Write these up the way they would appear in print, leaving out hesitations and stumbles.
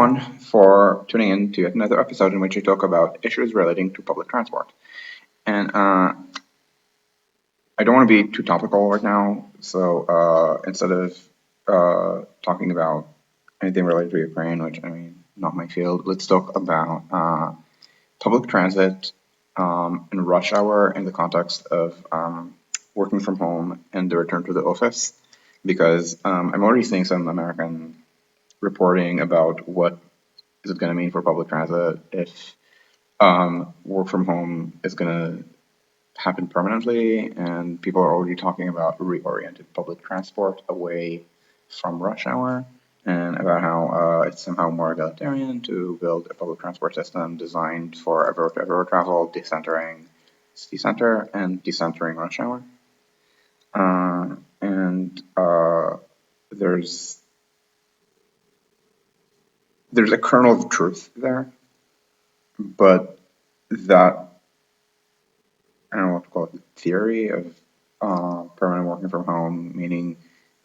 everyone for tuning in to yet another episode in which we talk about issues relating to public transport. And I don't want to be too topical right now, so instead of talking about anything related to Ukraine, which I mean, not my field, let's talk about public transit and rush hour in the context of working from home and the return to the office, because I'm already seeing some American reporting about what is it going to mean for public transit if work from home is going to happen permanently, and people are already talking about reoriented public transport away from rush hour, and about how it's somehow more egalitarian to build a public transport system designed for everywhere travel, decentering city center and decentering rush hour. And there's a kernel of truth there, but that I don't know what to call it, theory of permanent working from home, meaning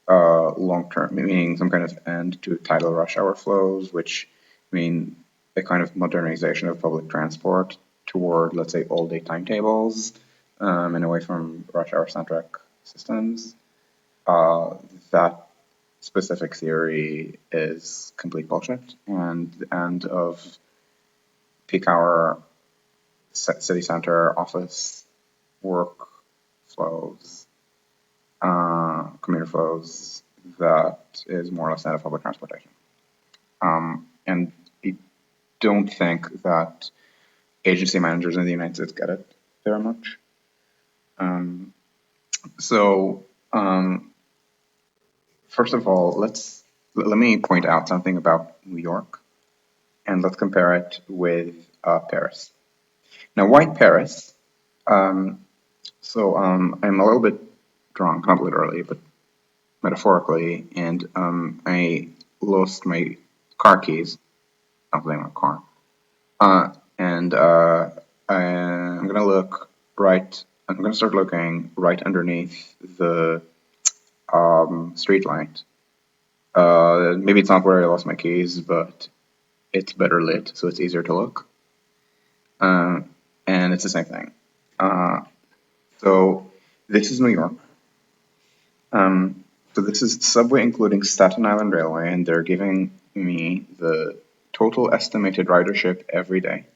long term, meaning some kind of end to tidal rush hour flows, which mean a kind of modernization of public transport toward, let's say, all day timetables and away from rush hour centric systems. That specific theory is complete bullshit, and the end of peak hour city center office work flows, commuter flows, that is more or less out of public transportation. And I don't think that agency managers in the United States get it very much. So, first of all, let me point out something about New York, and let's compare it with Paris. Now, why Paris? I'm a little bit drunk, not literally, but metaphorically, and I lost my car keys. Not playing my car. And I'm gonna look right. I'm gonna start looking right underneath the street light. Maybe it's not where I lost my keys, but it's better lit, so it's easier to look. And it's the same thing. So this is New York. So this is subway including Staten Island Railway, and they're giving me the total estimated ridership every day.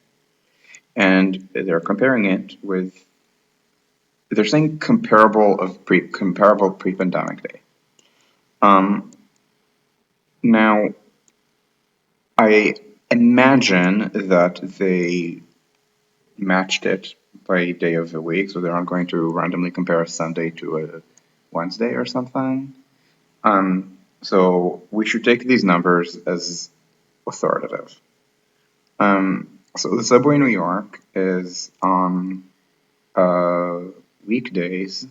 And they're comparing it with, they're saying comparable pre-pandemic day. Now, I imagine that they matched it by day of the week, so they're not going to randomly compare a Sunday to a Wednesday or something. So we should take these numbers as authoritative. So the subway in New York is on weekdays,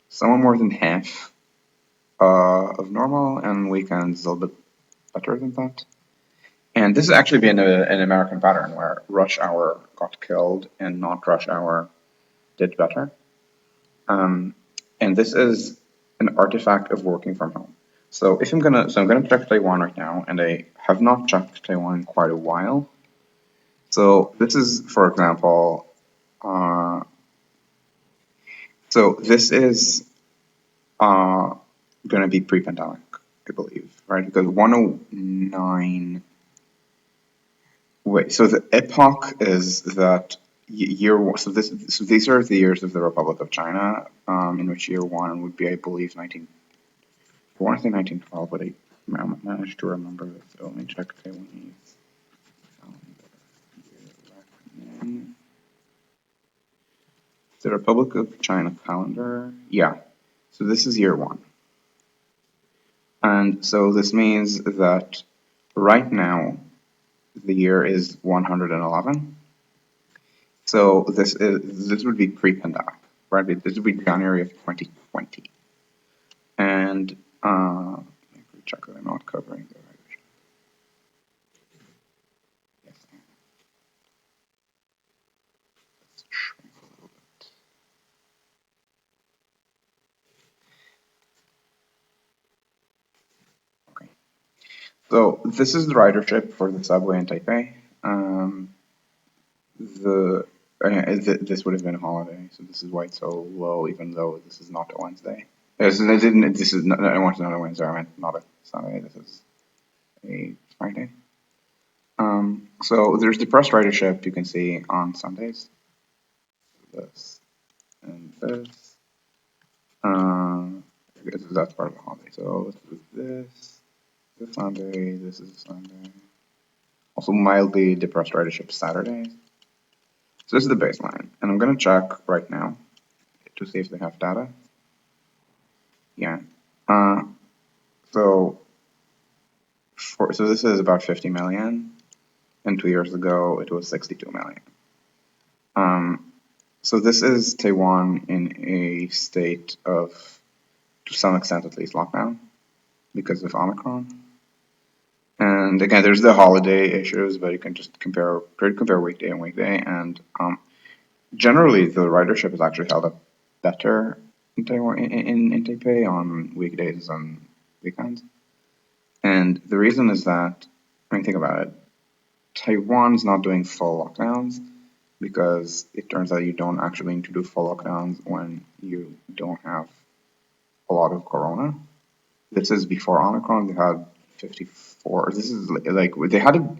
somewhat more than half of normal, and weekends a little bit better than that. And this has actually been an American pattern where rush hour got killed and not rush hour did better. And this is an artifact of working from home. So I'm gonna check Taiwan right now, and I have not checked Taiwan in quite a while. So this is, for example, this is gonna be pre-pandemic, I believe, right? Because 109. Wait, so the epoch is that year one. So these are the years of the Republic of China, in which year one would be, I believe, 19. I want to say 1912, but I managed to remember this. So let me check Taiwanese calendar. The Republic of China calendar. Yeah. So this is year one. And so this means that right now the year is 111. So this would be pre-pandemic, right? This would be January of 2020. And check that I'm not covering the ridership. Yes, I am. Let's shrink a little bit. Okay. So this is the ridership for the subway in Taipei. Um, the this would have been a holiday, so this is why it's so low, even though this is not a Wednesday. This is not, I want to not a Wednesday. I meant not a Sunday. This is a Friday. So there's depressed ridership you can see on Sundays. This and this. Because that's part of the holiday. So let's do this. This Sunday. This is Sunday. Also mildly depressed ridership Saturdays. So this is the baseline, and I'm gonna check right now to see if they have data. Yeah. Uh, so so this is about 50 million, and 2 years ago it was 62 million. So this is Taiwan in a state of, to some extent at least, lockdown because of Omicron. And again, there's the holiday issues, but you can just try to compare weekday and weekday, and generally the ridership has actually held up better in Taiwan in Taipei on weekdays and weekends. And the reason is that, I mean, think about it. Taiwan's not doing full lockdowns because it turns out you don't actually need to do full lockdowns when you don't have a lot of corona. This is before Omicron. They had 54. This is like they had a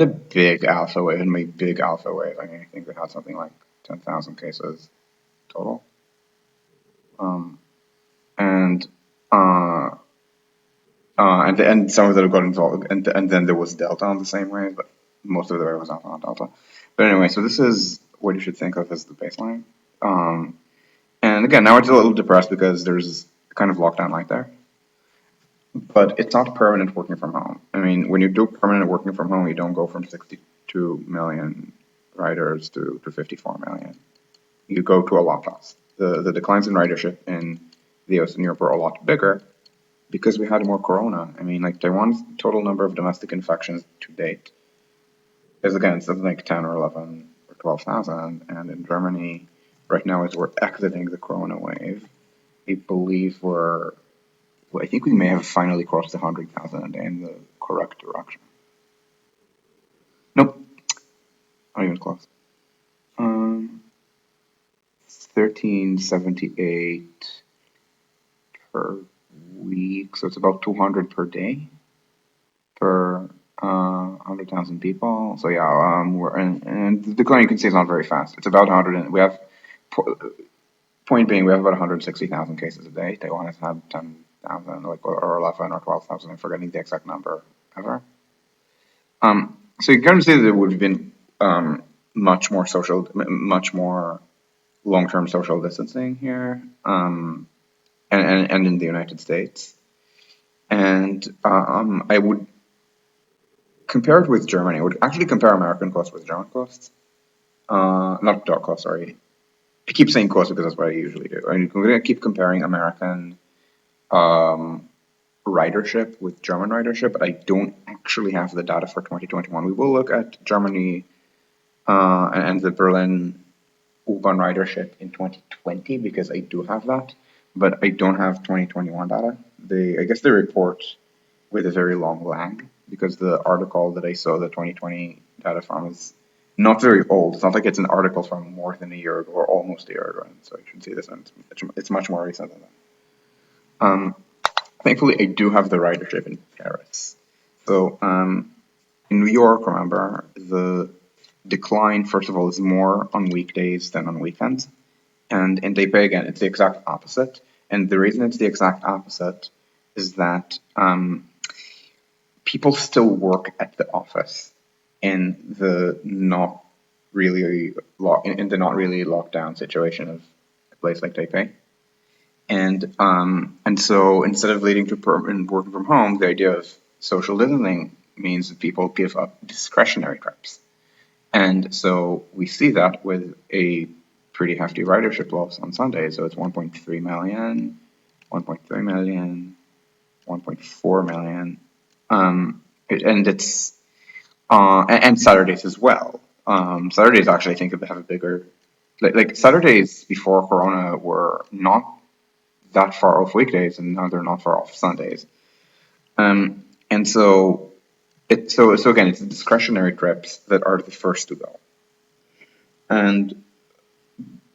big alpha wave and a big alpha wave. I mean, I think they had something like 10,000 cases total. And uh, and some of them got involved, and then there was Delta on the same way, but most of the way was not Delta. But anyway, so this is what you should think of as the baseline. And again, now it's a little depressed because there's kind of lockdown like there, but it's not permanent working from home. I mean, when you do permanent working from home, you don't go from 62 million riders to 54 million. You go to a lot less. The declines in ridership in the US and Europe are a lot bigger because we had more corona. I mean, like Taiwan's total number of domestic infections to date is again something like 10 or 11 or 12,000, and in Germany right now as we're exiting the corona wave, I believe I think we may have finally crossed 100,000 a day in the correct direction. Nope, not even close. 1378 per week, so it's about 200 per day per 100,000 people. So yeah, and the decline you can see is not very fast. It's about 100, and we have, point being, we have about 160,000 cases a day. Taiwan has had 10,000, like, or 11 or 12,000. I'm forgetting the exact number ever. So you can kind of see that there would have been much more long-term social distancing here, and in the United States. And I would compare it with Germany. I would actually compare American costs with German costs. Not dot costs, sorry. I keep saying costs because that's what I usually do. I'm going to keep comparing American ridership with German ridership, but I don't actually have the data for 2021. We will look at Germany and the Berlin U-Bahn ridership in 2020 because I do have that, but I don't have 2021 data. I guess they report with a very long lag because the article that I saw the 2020 data from is not very old. It's not like it's an article from more than a year ago or almost a year ago. So you should see this, and it's much more recent than that. Thankfully, I do have the ridership in Paris. So in New York, remember, the decline, first of all, is more on weekdays than on weekends. And in Taipei, again, it's the exact opposite. And the reason it's the exact opposite is that people still work at the office in the not really in the not really lockdown situation of a place like Taipei. And so instead of leading to permanent working from home, the idea of social distancing means that people give up discretionary trips. And so we see that with a pretty hefty ridership loss on Sunday. So it's 1.3 million, 1.3 million, 1.4 million. And it's and Saturdays as well. Saturdays actually I think have a bigger, like Saturdays before Corona were not that far off weekdays, and now they're not far off Sundays. And so again, it's discretionary trips that are the first to go. And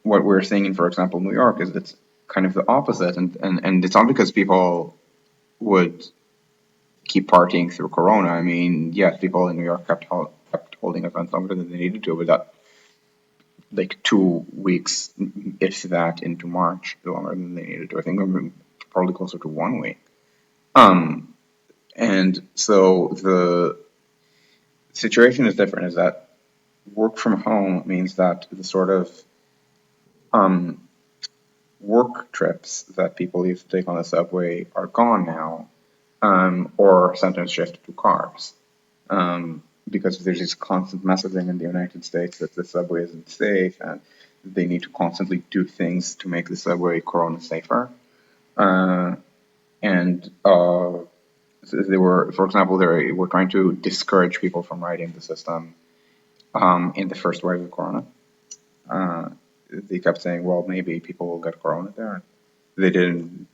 what we're seeing in, for example, New York is it's kind of the opposite. And it's not because people would keep partying through Corona. I mean, yes, people in New York kept holding events longer than they needed to, but that like 2 weeks, if that, into March, longer than they needed to. I think we're probably closer to 1 week. Um, and so the situation is different. Is that work from home means that the sort of um, work trips that people used to take on the subway are gone now, or sometimes shifted to cars. Because there's this constant messaging in the United States that the subway isn't safe and they need to constantly do things to make the subway corona safer. Uh, and they were, for example, they were trying to discourage people from riding the system in the first wave of corona. Uh, they kept saying, well, maybe people will get corona there. They didn't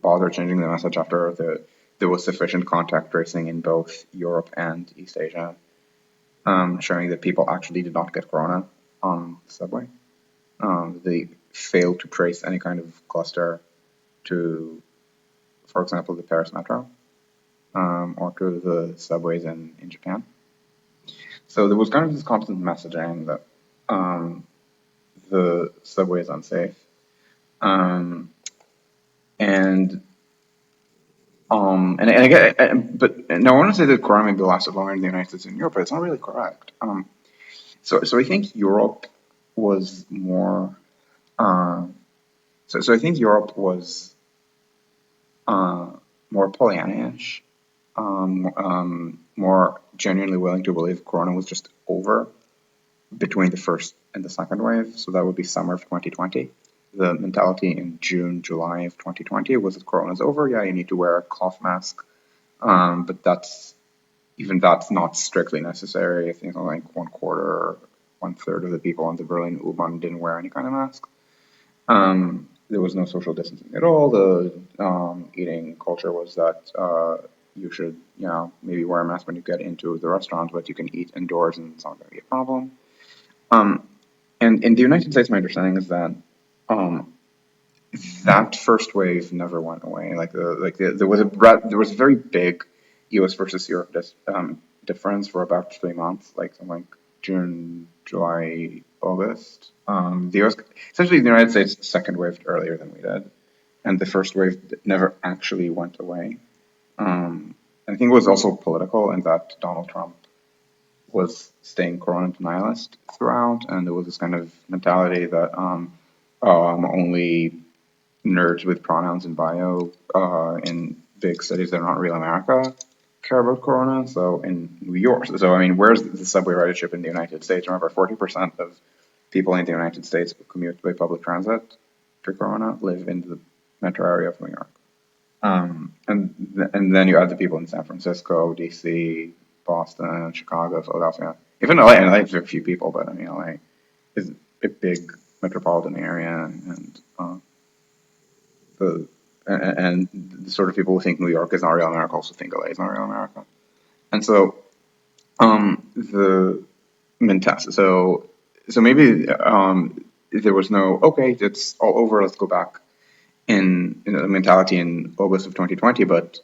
bother changing the message after there was sufficient contact tracing in both Europe and East Asia, showing that people actually did not get corona on the subway. They failed to trace any kind of cluster to, for example, the Paris metro, or to the subways in Japan. So there was kind of this constant messaging that um, the subway is unsafe. Um, and and again, but now I want to say that corona maybe lasted longer in the United States and Europe, but it's not really correct. So I think Europe was more. Uh, so I think Europe was uh, more Pollyannish, more genuinely willing to believe Corona was just over between the first and the second wave. So that would be summer of 2020. The mentality in June, July of 2020 was that Corona's over. Yeah, you need to wear a cloth mask, but that's not strictly necessary. I think like 1/4, 1/3 of the people on the Berlin U-Bahn didn't wear any kind of mask. There was no social distancing at all. The eating culture was that you should, maybe wear a mask when you get into the restaurant, but you can eat indoors and it's not going to be a problem. Um, and in the United States, my understanding is that um, that first wave never went away. There was a very big U.S. versus Europe difference for about 3 months, like something like June, July, August. The U.S. essentially the United States second waved earlier than we did, and the first wave never actually went away. I think it was also political in that Donald Trump was staying Corona denialist throughout, and there was this kind of mentality that only nerds with pronouns in bio in big cities that are not real America care about Corona. So in New York, so I mean, where's the subway ridership in the United States? Remember, 40% of people in the United States who commute by public transit for Corona live in the metro area of New York. And then you add the people in San Francisco, DC, Boston, Chicago, Philadelphia, even LA. And LA is a few people, but I mean, LA is a big metropolitan area, and the and the sort of people who think New York is not real America also think LA is not real America. And so the mentality. So maybe there was no, okay, it's all over. Let's go back in the mentality in August of 2020, but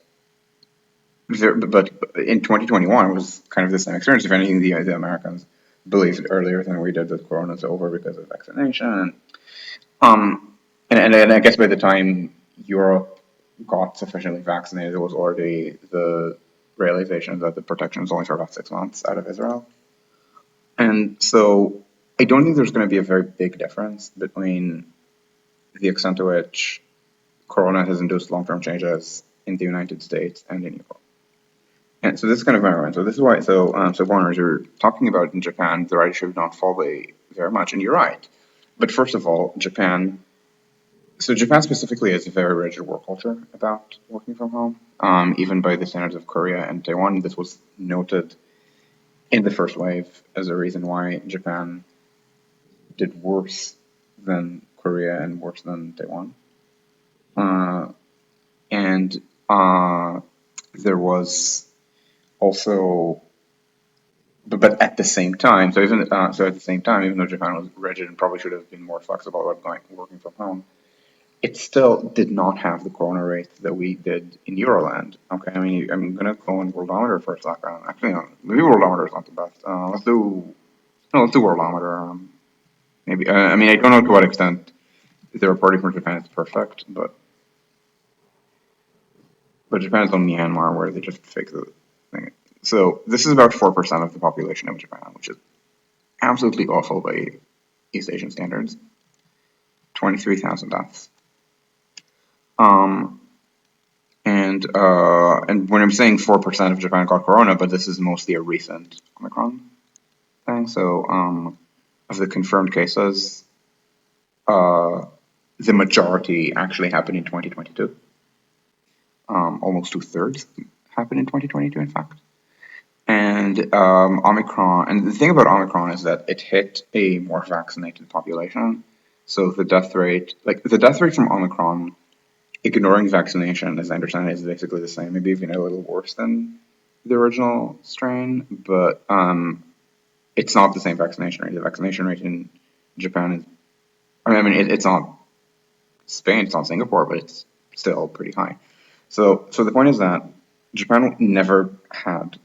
in 2021 it was kind of the same experience. If anything, the Americans believed earlier than we did that Corona's over because of vaccination. Um, and I guess by the time Europe got sufficiently vaccinated, there was already the realization that the protection is only for about 6 months out of Israel. And so I don't think there's going to be a very big difference between the extent to which Corona has induced long-term changes in the United States and in Europe. And so this is kind of my argument. So this is why. So Warner, you're talking about in Japan, the ridership did not fall very much, and you're right. But first of all, Japan specifically has a very rigid work culture about working from home, even by the standards of Korea and Taiwan. This was noted in the first wave as a reason why Japan did worse than Korea and worse than Taiwan. Uh, and uh, there was also, but at the same time, so at the same time, even though Japan was rigid and probably should have been more flexible about working from home, it still did not have the corona rate that we did in Euroland. Okay, I mean, I'm gonna go on Worldometer for a second. Actually, no, maybe Worldometer is not the best. Let's do Worldometer. Maybe. I mean, I don't know to what extent the reporting from Japan is perfect, but Japan is on Myanmar where they just fake the thing. So this is about 4% of the population of Japan, which is absolutely awful by East Asian standards. 23,000 deaths. Um, and when I'm saying 4% of Japan got corona, but this is mostly a recent Omicron thing. So of the confirmed cases, uh, the majority actually happened in 2022. Almost 2/3 happened in 2022, in fact. And Omicron, and the thing about Omicron is that it hit a more vaccinated population. So the death rate from Omicron, ignoring vaccination, as I understand it, is basically the same, maybe even a little worse than the original strain, but it's not the same vaccination rate. The vaccination rate in Japan is, it's not Spain, it's not Singapore, but it's still pretty high. So the point is that Japan never had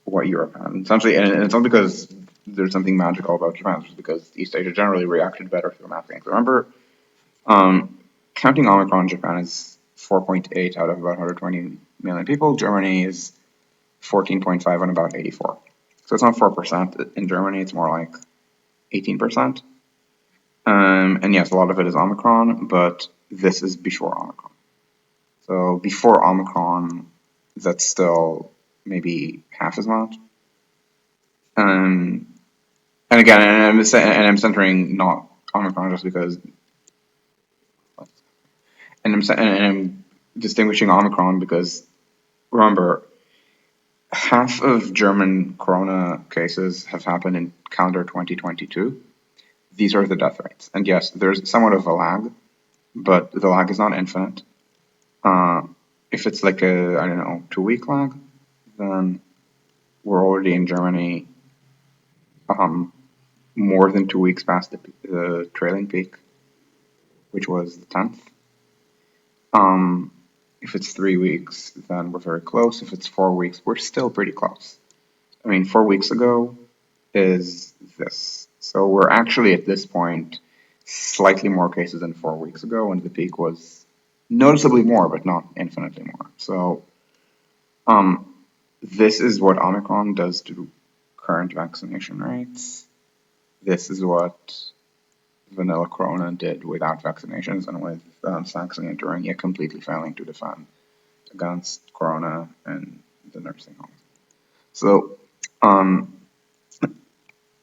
what Europe had. Essentially, and it's not because there's something magical about Japan, it's just because East Asia generally reacted better to the masking. So remember, um, counting Omicron, Japan is 4.8 out of about 120 million people. Germany is 14.5 on about 84. So it's not 4% in Germany, it's more like 18%. And yes, a lot of it is Omicron, but this is before Omicron. So before Omicron, that's still maybe half as much. Um, and again, I'm centering not Omicron just because, and I'm distinguishing Omicron because remember, half of German corona cases have happened in calendar 2022. These are the death rates, and yes, there's somewhat of a lag, but the lag is not infinite. Uh, if it's like a, I don't know, 2 week lag, then we're already in Germany more than 2 weeks past the trailing peak, which was the 10th. If it's 3 weeks, then we're very close. If it's 4 weeks, we're still pretty close. I mean, 4 weeks ago is this. So we're actually at this point slightly more cases than 4 weeks ago, and the peak was noticeably more, but not infinitely more. So this is what Omicron does to current vaccination rates. This is what vanilla corona did without vaccinations and with Saxony and Thuringia completely failing to defend against corona and the nursing homes. So, um,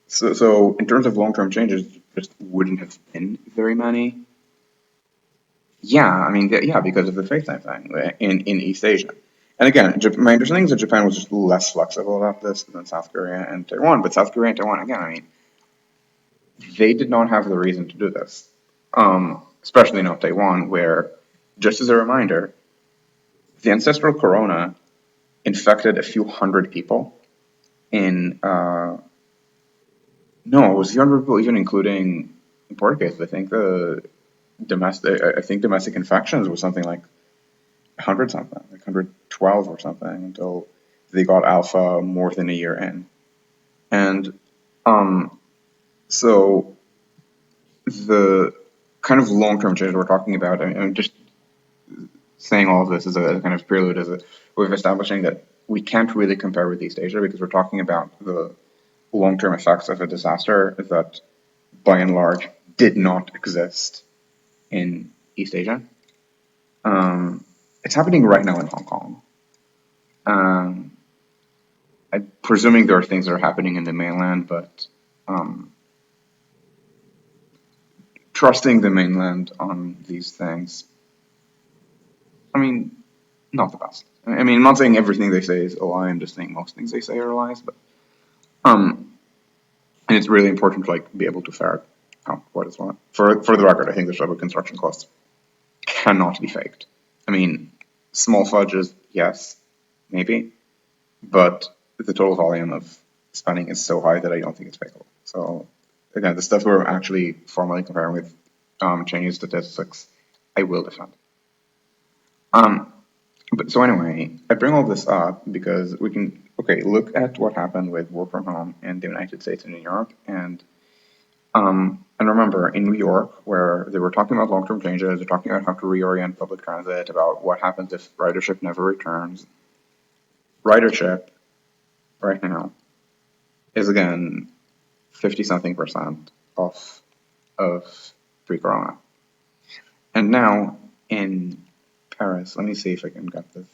so in terms of long-term changes, just wouldn't have been very many. Yeah, I mean, yeah, because of the FaceTime thing in East Asia. And again, my understanding is that Japan was just less flexible about this than South Korea and Taiwan. But South Korea and Taiwan, again, I mean, they did not have the reason to do this. Especially not Taiwan, where, just as a reminder, the ancestral corona infected a few hundred people in, no, it was a few hundred people, even including imported cases. I think domestic infections was something like 100 something, like 112 or something, until they got alpha more than a year in. And so the kind of long-term changes we're talking about, I'm just saying all of this as a kind of prelude, as a way of establishing that we can't really compare with East Asia because we're talking about the long-term effects of a disaster that, by and large, did not exist in East Asia. It's happening right now in Hong Kong. Um, I'm presuming there are things that are happening in the mainland, but trusting the mainland on these things, I mean, not the best. I mean, I'm not saying everything they say is a lie. I'm just saying most things they say are lies. But and it's really important to like be able to ferret out what is what. For the record, I think the Sherwood construction costs cannot be faked. I mean, small fudges, yes. maybe, but the total volume of spending is so high that I don't think it's fakeable. So again, the stuff we're actually formally comparing with Chinese statistics, I will defend. But so anyway, I bring all this up because we can, okay, look at what happened with work from home in the United States and in Europe, and remember, in New York, where they were talking about long-term changes, they're talking about how to reorient public transit, about what happens if ridership never returns. Ridership right now is again 50 something percent of pre-corona. And now in Paris, let me see if I can get this.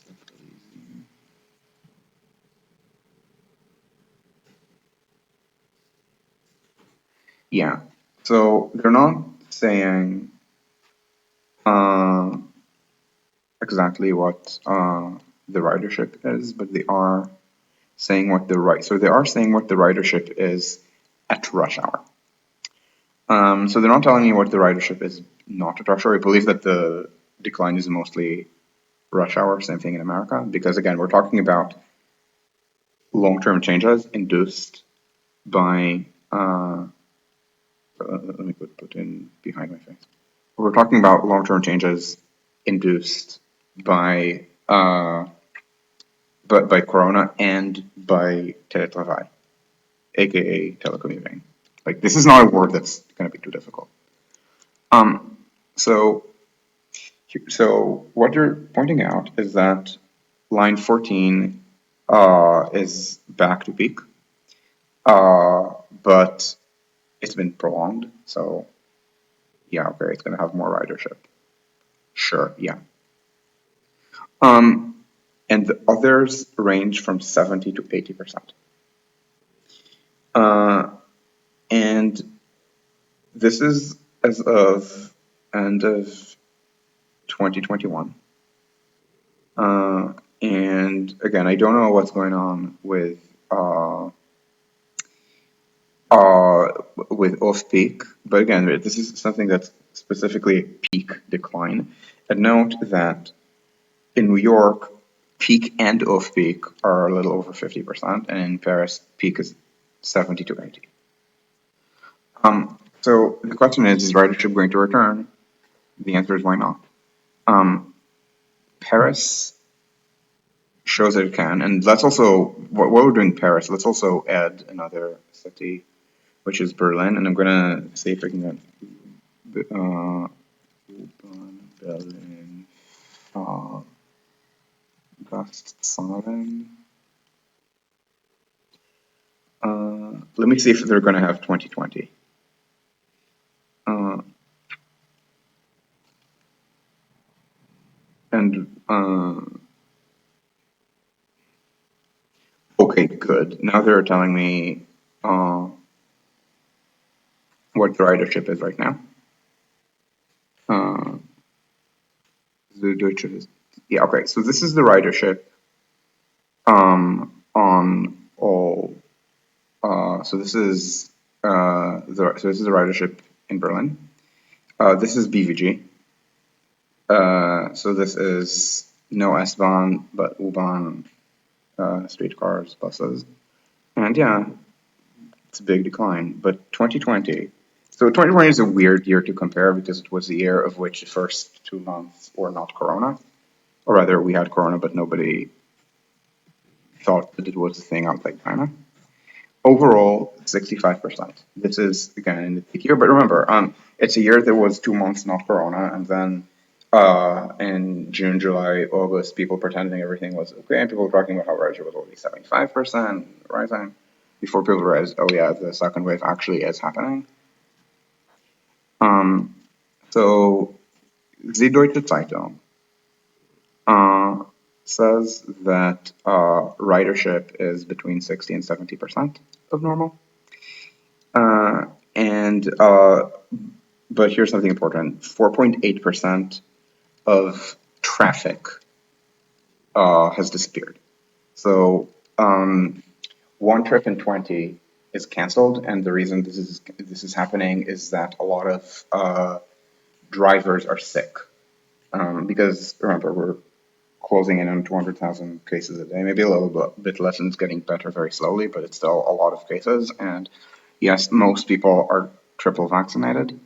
Yeah. So they're not saying uh, exactly what the ridership is, but they are saying what the right. So they are saying what the ridership is at rush hour. So they're not telling me what the ridership is not at rush hour. I believe that the decline is mostly rush hour. Same thing in America, because again, we're talking about long-term changes induced by. Let me put Putin behind my face. We're talking about long-term changes induced by but by corona and by teletravail, aka telecommuting. Like this is not a word that's going to be too difficult. So so what you're pointing out is that line 14 is back to peak, but it's been prolonged. So yeah, okay, it's going to have more ridership. Sure, yeah. Um, and the others range from 70 to 80%. Uh, and this is as of end of 2021. Uh, and again, I don't know what's going on uh, with off-peak, but again, this is something that's specifically a peak decline. And note that in New York, peak and off-peak are a little over 50%, and in Paris, peak is 70 to 80. So the question is ridership going to return? The answer is why not? Paris shows that it can, and let's also, while we're doing Paris, let's also add another city, which is Berlin, and I'm gonna see if I can get Berlin, uh, Gastzahlen. Let me see if they're gonna have 2020. Uh, and okay, good. Now they're telling me uh, what the ridership is right now. Uh, the Deutsche, yeah, okay. So this is the ridership on all. So this is the ridership in Berlin. This is BVG. So this is no S-Bahn but U-Bahn, streetcars, buses, and yeah, it's a big decline. But 2020, so 2020 is a weird year to compare because it was the year of which the first 2 months were not Corona, or rather, we had Corona, but nobody thought that it was a thing outside China. Overall, 65%. This is again in the peak year, but remember, it's a year that was 2 months not Corona, and then in June, July, August, people pretending everything was okay, and people were talking about how ridership was only 75% rising before people realized, oh yeah, the second wave actually is happening. So the Deutsche Zeitung uh, says that ridership is between 60 and 70% of normal. And but here's something important: 4.8% of traffic has disappeared. So one trip in 20 is canceled, and the reason this is happening is that a lot of drivers are sick because remember we're closing in on 200,000 cases a day, maybe a little bit less, and it's getting better very slowly, but it's still a lot of cases. And yes, most people are triple vaccinated.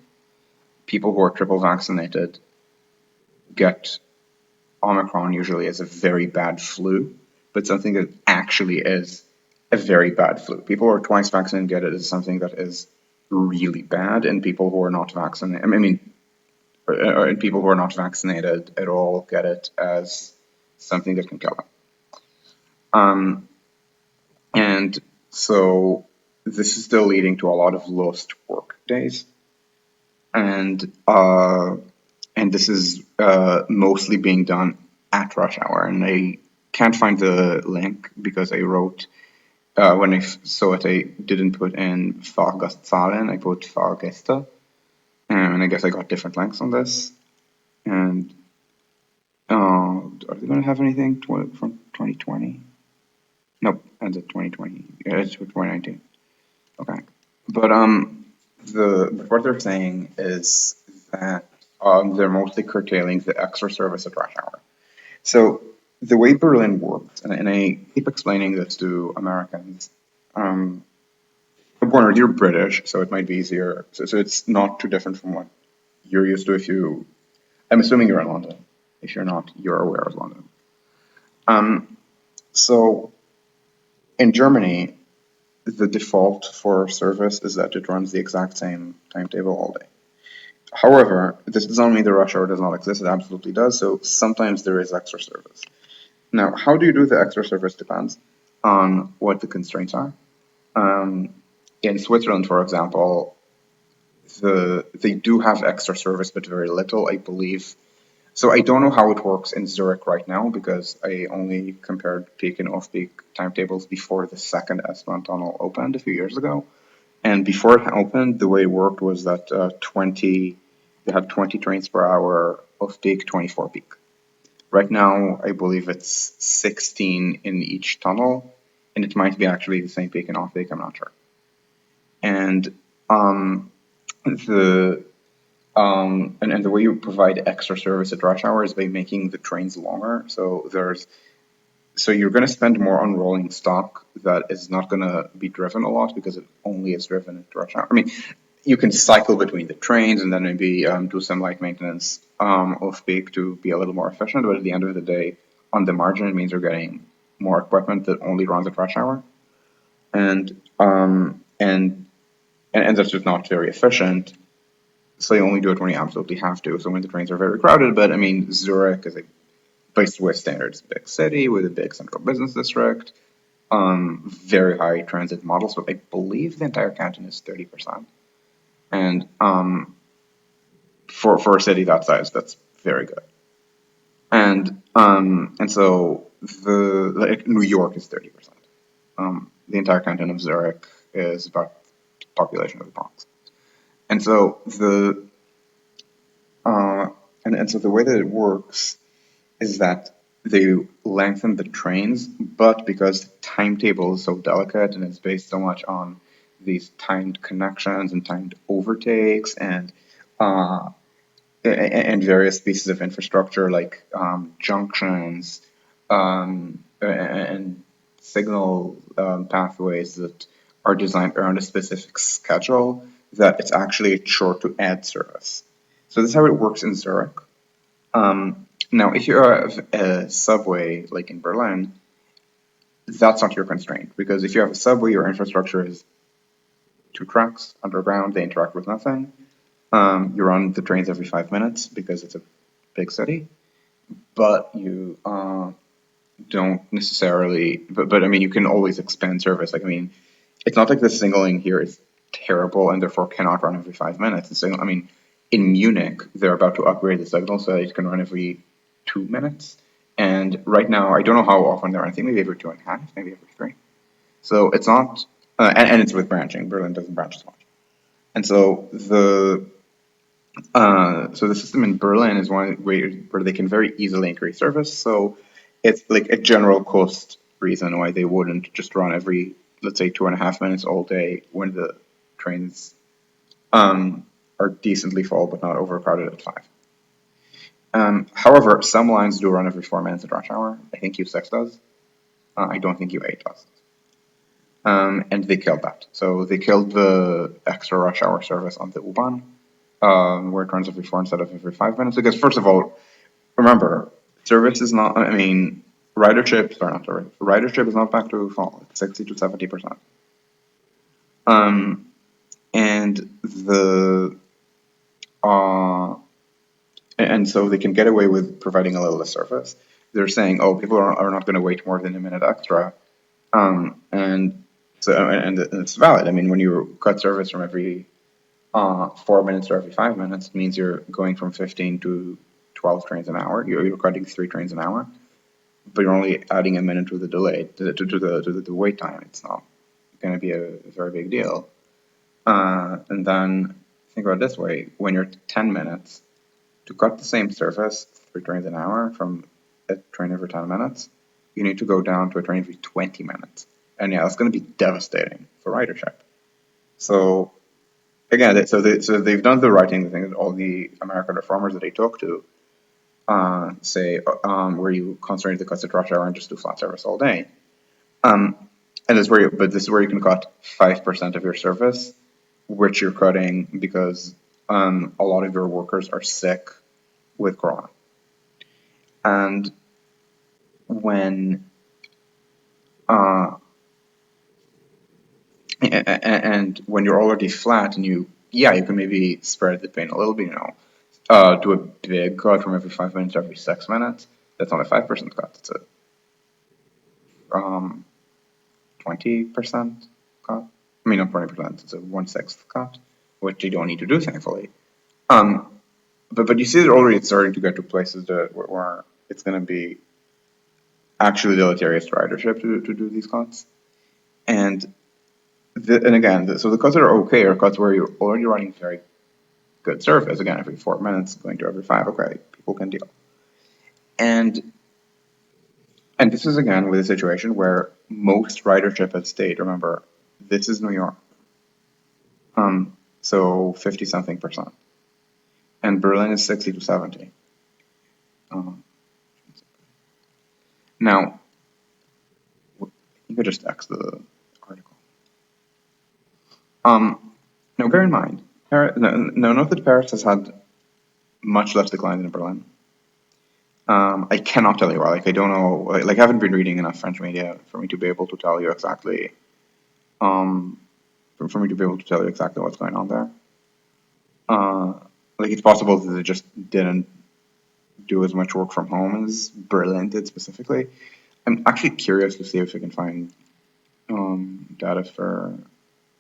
People who are triple vaccinated get Omicron usually as a very bad flu, but something that actually is a very bad flu. People who are twice vaccinated get it as something that is really bad, and people who are not vaccinated, and people who are not vaccinated at all get it as something that can kill them. And so this is still leading to a lot of lost work days, and this is mostly being done at rush hour. And I can't find the link because I wrote when I saw it, I didn't put in Fahrgastzahlen, I put Fahrgäste, and I guess I got different links on this. And are they going to have anything from 2020? Nope, ends at 2020. Yeah, it's 2019. Okay, but what they're saying is that they're mostly curtailing the extra service at rush hour. So the way Berlin works, and I keep explaining this to Americans. Warner, you're British, so it might be easier. So it's not too different from what you're used to. I'm assuming you're in London. If you're not, you're aware of London. So in Germany, the default for service is that it runs the exact same timetable all day. However, this does not mean the rush hour does not exist. It absolutely does. So sometimes there is extra service. Now, how do you do the extra service depends on what the constraints are. In Switzerland, for example, they do have extra service, but very little, I believe. So I don't know how it works in Zurich right now because I only compared peak and off-peak timetables before the second S-Bahn tunnel opened a few years ago. And before it opened, the way it worked was that they had 20 trains per hour off-peak, 24 peak. Right now, I believe it's 16 in each tunnel, and it might be actually the same peak and off-peak, I'm not sure. And the and the way you provide extra service at rush hour is by making the trains longer. So you're going to spend more on rolling stock that is not going to be driven a lot because it only is driven at rush hour. I mean, you can cycle between the trains and then maybe do some light maintenance off peak to be a little more efficient. But at the end of the day, on the margin, it means you're getting more equipment that only runs at rush hour, and that's just not very efficient. So you only do it when you absolutely have to. So when the trains are very crowded, but I mean, Zurich is a by Swiss standards, big city with a big central business district, very high transit model. So I believe the entire canton is 30%, and for a city that size, that's very good. And so New York is 30%. The entire canton of Zurich is about the population of the Bronx. And so and so the way that it works is that they lengthen the trains, but because the timetable is so delicate and it's based so much on these timed connections and timed overtakes and various pieces of infrastructure like junctions and signal pathways that are designed around a specific schedule, that it's actually a chore to add service. So this is how it works in Zurich. Now, if you have a subway like in Berlin, that's not your constraint, because if you have a subway, your infrastructure is two tracks underground, they interact with nothing. You run the trains every 5 minutes because it's a big city, but you don't necessarily. But I mean, you can always expand service. Like I mean, it's not like the signaling here is terrible and therefore cannot run every 5 minutes. The signal, I mean, in Munich, they're about to upgrade the signal so that it can run every 2 minutes. And right now, I don't know how often they're running. I think maybe every 2.5, maybe every 3. So it's not, and it's with branching. Berlin doesn't branch as much. And so the system in Berlin is one where they can very easily increase service. So it's like a general cost reason why they wouldn't just run every, let's say, 2.5 minutes all day when the trains are decently full but not overcrowded at 5. However, some lines do run every 4 minutes at rush hour. I think U6 does. I don't think U8 does. And they killed that. So they killed the extra rush hour service on the U-Bahn, where it runs every 4 instead of every 5 minutes. Because first of all, remember, service is not. I mean, ridership. Sorry, not ridership is not back to full. It's 60 to 70%. And the uh, and so they can get away with providing a little less service. They're saying, oh, people are not going to wait more than a minute extra, and so and it's valid. I mean, when you cut service from every 4 minutes or every 5 minutes, it means you're going from 15 to 12 trains an hour. You're cutting 3 trains an hour, but you're only adding a minute to the delay to the wait time. It's not going to be a very big deal. And then think about it this way: when you're 10 minutes to cut the same service, 3 trains an hour from a train every 10 minutes, you need to go down to a train every 20 minutes. And yeah, that's going to be devastating for ridership. So again, so they've done the right thing. I think all the American reformers that they talk to say where you concentrate the cuts at rush hour and just do flat service all day. Um, and but this is where you can cut 5% of your service, which you're cutting because a lot of your workers are sick with corona. And when uh, and when you're already flat and you can maybe spread the pain a little bit, do a big cut from every 5 minutes to every 6 minutes. That's not a 5% cut. It's a 20% cut. I mean, not 20%. It's a 1/6 cut, which you don't need to do, thankfully. Um, but you see that already it's starting to get to places where it's going to be actually deleterious to ridership to do these cuts. And and again, so the cuts that are okay are cuts where you're already running very good service. Again, every 4 minutes, going to every five, okay, people can deal. And and this is again with a situation where most ridership has stayed. Remember, this is New York, so 50 something percent, and Berlin is 60 to 70. Um, Now, you could just X the article. Now, bear in mind, note that Paris has had much less decline than Berlin. I cannot tell you why. Like, I don't know. Like, I haven't been reading enough French media for me to be able to tell you exactly. Um, for me to be able to tell you exactly what's going on there. Uh, like, it's possible that they just didn't do as much work from home as Berlin did specifically. I'm actually curious to see if we can find data for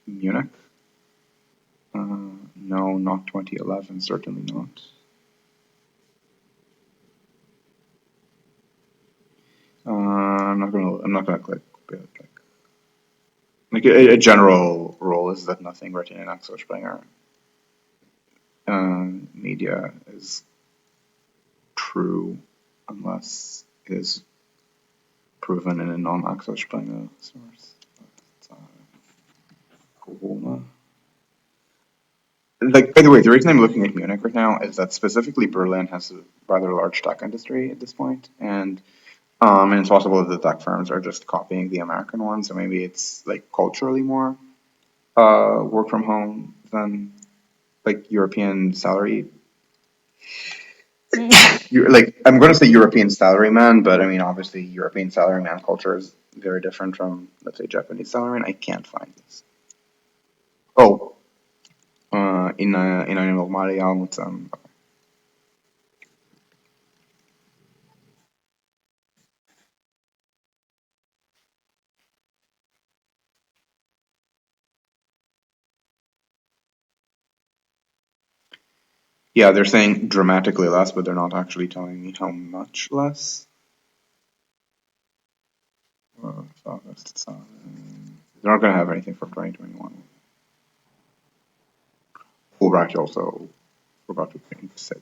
Munich. No, not 2011. Certainly not. I'm not gonna click. Like a general rule is that nothing written in Axel Springer media is true unless it is proven in a non-Axel Springer source. That's, Corona. Like, by the way, the reason I'm looking at Munich right now is that specifically Berlin has a rather large tech industry at this point, and it's possible that the tech firms are just copying the American ones, so maybe it's like culturally more work from home than like European salary. You're like I'm going to say European salaryman, but I mean obviously European salaryman culture is very different from let's say Japanese salaryman. I can't find this. Oh, in eine normale Jahr mit yeah, they're saying dramatically less, but they're not actually telling me how much less. They're not going to have anything for 2021. Fulbright also forgot to think city.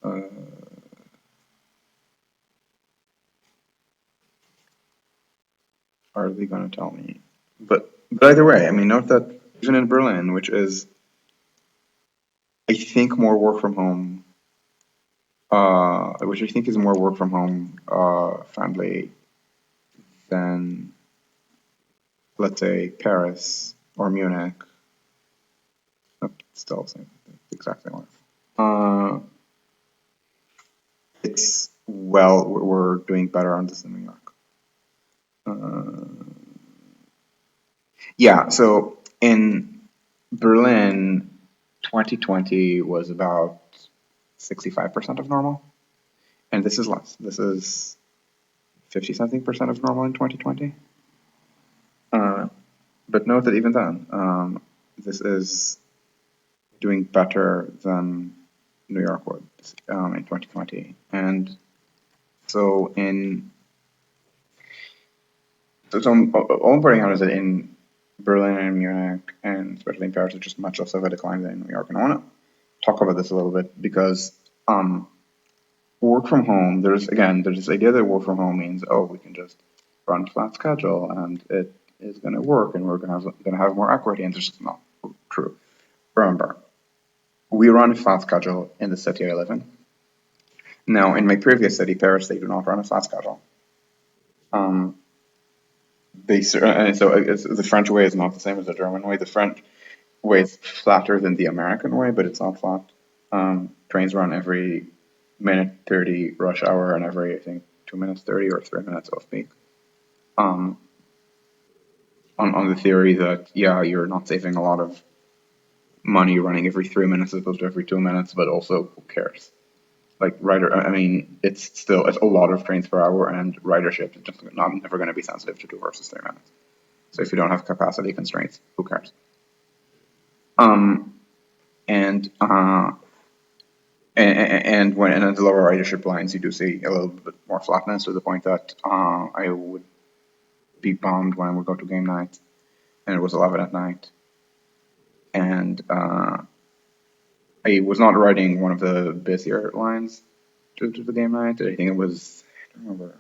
Uh, are they going to tell me? But But either way, I mean, note that even in Berlin, which is, I think, more work from home, which I think is more work from home friendly than, let's say, Paris or Munich. Nope, still the same, the exact same one. Uh, it's well, we're doing better on this in New York. Yeah, so in Berlin, 2020 was about 65% of normal, and this is less. This is 50 something percent of normal in 2020. Uh, but note that even then, this is doing better than New York would in 2020. And so in all I'm pointing out is that in Berlin and Munich, and especially in Paris, it's just much less of a decline than in New York. And I want to talk about this a little bit because work from home, there's this idea that work from home means, oh, we can just run a flat schedule and it is going to work and we're going to have more equity, and this is just not true. Remember, we run a flat schedule in the city I live in. Now, in my previous city, Paris, they do not run a flat schedule. Um, the French way is not the same as the German way. The French way is flatter than the American way, but it's not flat. Trains run every minute 30 rush hour and every, I think, 2 minutes 30 or 3 minutes off peak. Um, on the theory that, yeah, you're not saving a lot of money running every 3 minutes as opposed to every 2 minutes, but also who cares? Like I mean, it's a lot of trains per hour, and ridership is just not never going to be sensitive to 2 versus 3 minutes. So if you don't have capacity constraints, who cares? Um, and and at the lower ridership lines, you do see a little bit more flatness to the point that I would be bummed when I would go to game night and it was 11 at night, and I was not riding one of the busier lines to the game night. I think it was, I don't remember.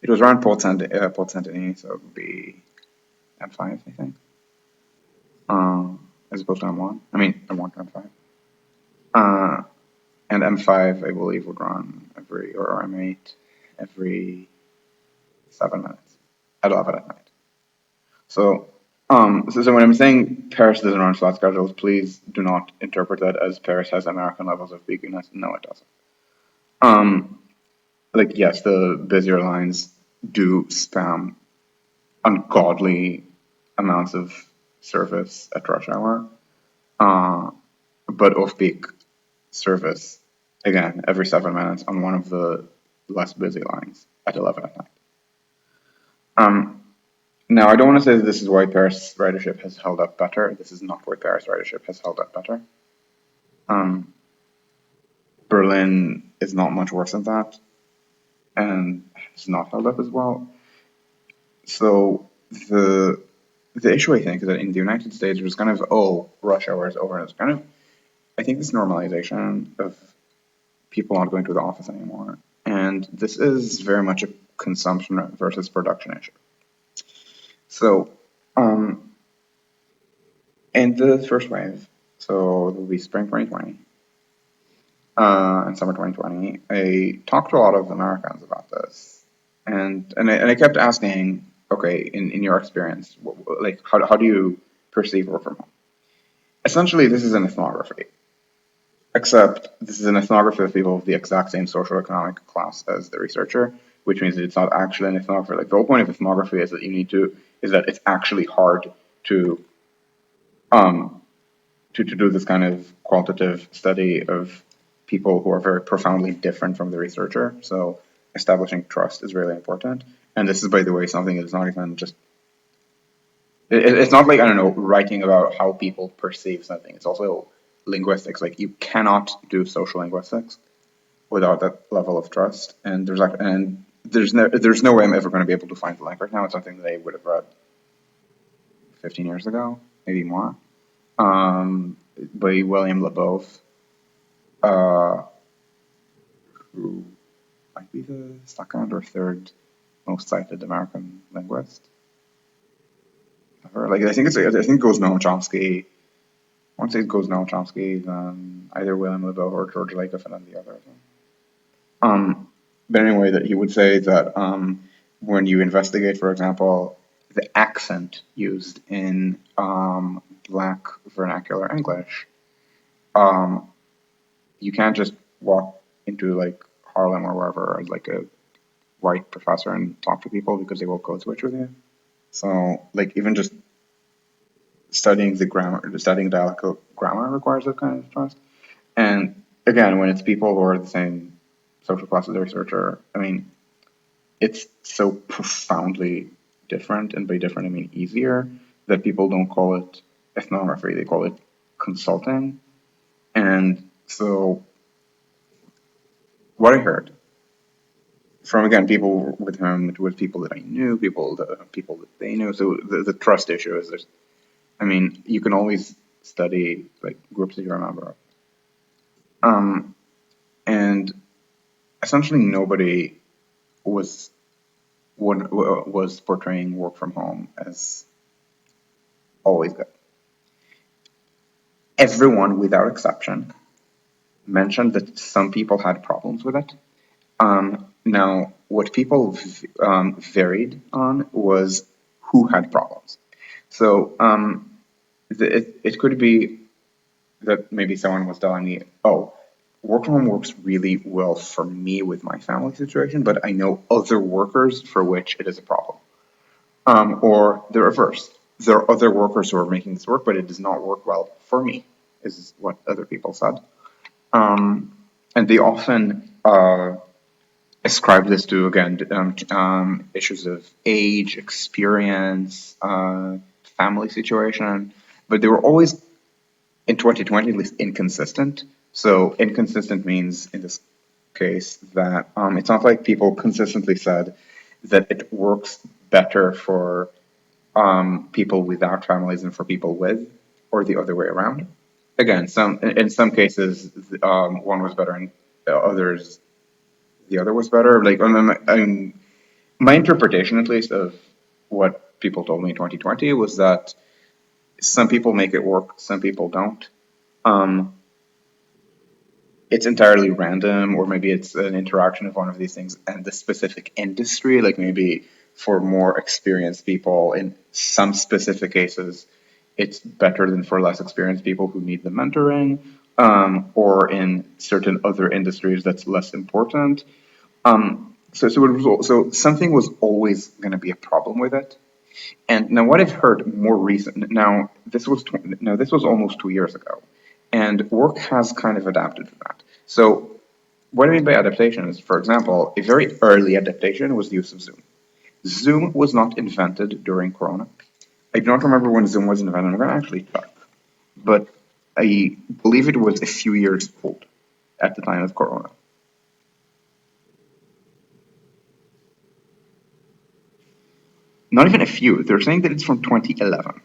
It was around Port Saint Denis, so it would be M5, I think, as opposed to M1. I mean, M1 to M5. Uh, and M5, I believe, would run or M8 every 7 minutes at 11 at night. So, so when I'm saying Paris doesn't run flat schedules, please do not interpret that as Paris has American levels of peakiness. No, it doesn't. Um, like, yes, the busier lines do spam ungodly amounts of service at rush hour, uh, but off-peak service, again, every 7 minutes on one of the less busy lines at 11 at night. Now, I don't want to say that this is why Paris ridership has held up better. This is not why Paris ridership has held up better. Um, Berlin is not much worse than that, and has not held up as well. So the issue, I think, is that in the United States, there's kind of, oh, rush hour is over. And it's kind of, I think, this normalization of people not going to the office anymore. And this is very much a consumption versus production issue. So, um, in the first wave, so it will be spring 2020 and summer 2020, I talked to a lot of Americans about this. And I kept asking, okay, in your experience, like, how do you perceive work from home? Essentially, this is an ethnography, except this is an ethnography of people of the exact same socioeconomic class as the researcher, which means that it's not actually an ethnography. Like, the whole point of ethnography is that is that it's actually hard to, um, to do this kind of qualitative study of people who are very profoundly different from the researcher. So establishing trust is really important. And this is, by the way, something that's not even just it's not like, I don't know, writing about how people perceive something. It's also linguistics. Like, you cannot do social linguistics without that level of trust. And there's no way I'm ever going to be able to find the link right now. It's something that I would have read 15 years ago, maybe more, by William LeBeouf, uh, who might be the second or third most cited American linguist. Or like I think it goes Noam Chomsky. I want to say it goes Noam Chomsky, then either William LaBelle or George Lakoff, and then the other. Um, but anyway, that he would say that when you investigate, for example, the accent used in Black vernacular English, um, you can't just walk into like Harlem or wherever as like a white professor and talk to people because they will code switch with you. So like even just studying the grammar, studying dialectal grammar requires that kind of trust. And again, when it's people who are the same social class as the researcher, I mean, it's so profoundly different, and by different I mean easier, that people don't call it ethnography, they call it consulting. And so what I heard from again people with people that I knew, people that they knew. So the trust issue is there's I mean, you can always study like groups that you remember. Um and essentially nobody was was portraying work from home as always good. Everyone without exception mentioned that some people had problems with it. Now, what people varied on was who had problems. So it could be that maybe someone was telling me, oh, work from home works really well for me with my family situation, but I know other workers for which it is a problem. Or the reverse. There are other workers who are making this work, but it does not work well for me, is what other people said. And they often ascribe this to, again, issues of age, experience, family situation, but they were always, in 2020 at least, inconsistent. So inconsistent means, in this case, that it's not like people consistently said that it works better for people without families than for people with, or the other way around. Again, some in some cases, one was better, and others the other was better. Like my interpretation, at least, of what people told me in 2020 was that some people make it work, some people don't. Um, it's entirely random, or maybe it's an interaction of one of these things and the specific industry. Like maybe for more experienced people in some specific cases, it's better than for less experienced people who need the mentoring, or in certain other industries that's less important. So something was always going to be a problem with it. And now what I've heard more recent, now this was almost 2 years ago, and work has kind of adapted to that. So what I mean by adaptation is, for example, a very early adaptation was the use of Zoom. Zoom was not invented during Corona. I do not remember when Zoom was invented. I'm going to actually check, but I believe it was a few years old at the time of Corona. Not even a few. They're saying that it's from 2011.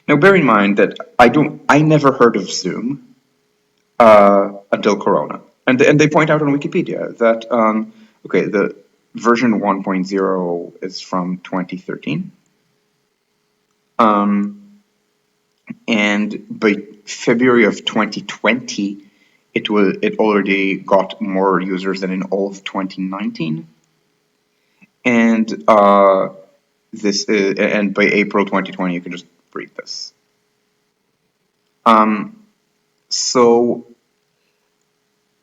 Now, bear in mind that I never heard of Zoom until Corona, and they point out on Wikipedia that okay, the version 1.0 is from 2013, and by February of 2020, it already got more users than in all of 2019, and and by April 2020, you can just read this. So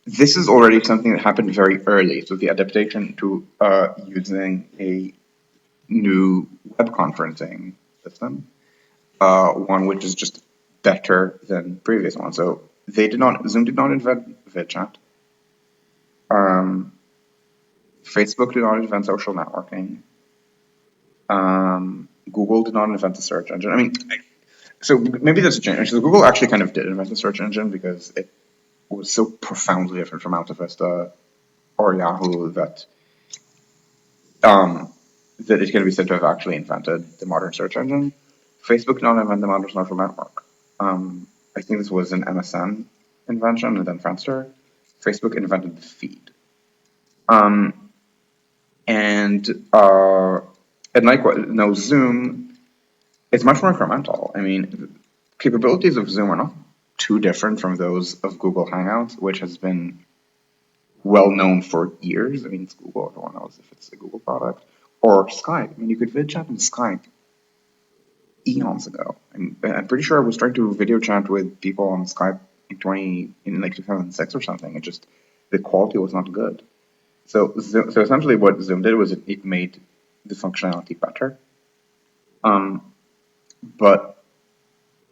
this is already something that happened very early. So the adaptation to using a new web conferencing system, one which is just better than previous one. So Zoom did not invent VidChat. Um, Facebook did not invent social networking. Google did not invent the search engine. I mean, so maybe that's a change. So Google actually kind of did invent the search engine because it was so profoundly different from Alta Vista or Yahoo um, that it can be said to have actually invented the modern search engine. Facebook did not invent the modern social network. I think this was an MSN invention and then Friendster. Facebook invented the feed. Um, and uh, and likewise, now Zoom. it's much more incremental. I mean, capabilities of Zoom are not too different from those of Google Hangouts, which has been well known for years. I mean, it's Google, everyone knows if it's a Google product. Or Skype. I mean, you could vid chat in Skype eons ago. And I'm pretty sure I was trying to video chat with people on Skype in like 2006 or something. It just, the quality was not good. So essentially what Zoom did was it made the functionality better. But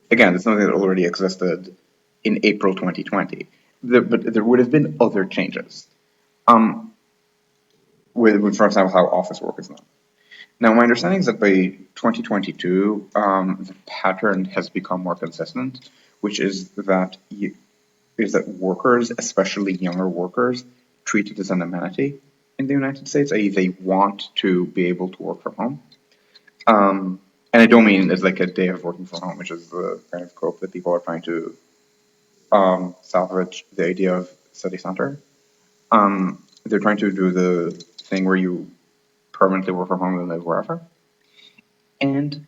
again, it's something that already existed in April 2020. But there would have been other changes. Um, with, for example, how office work is done. Now, my understanding is that by 2022, the pattern has become more consistent, which is that workers, especially younger workers, treat it as an amenity in the United States, i.e., they want to be able to work from home. And I don't mean as like a day of working from home, which is the kind of cope that people are trying to salvage the idea of city center. They're trying to do the thing where you permanently work from home and live wherever. And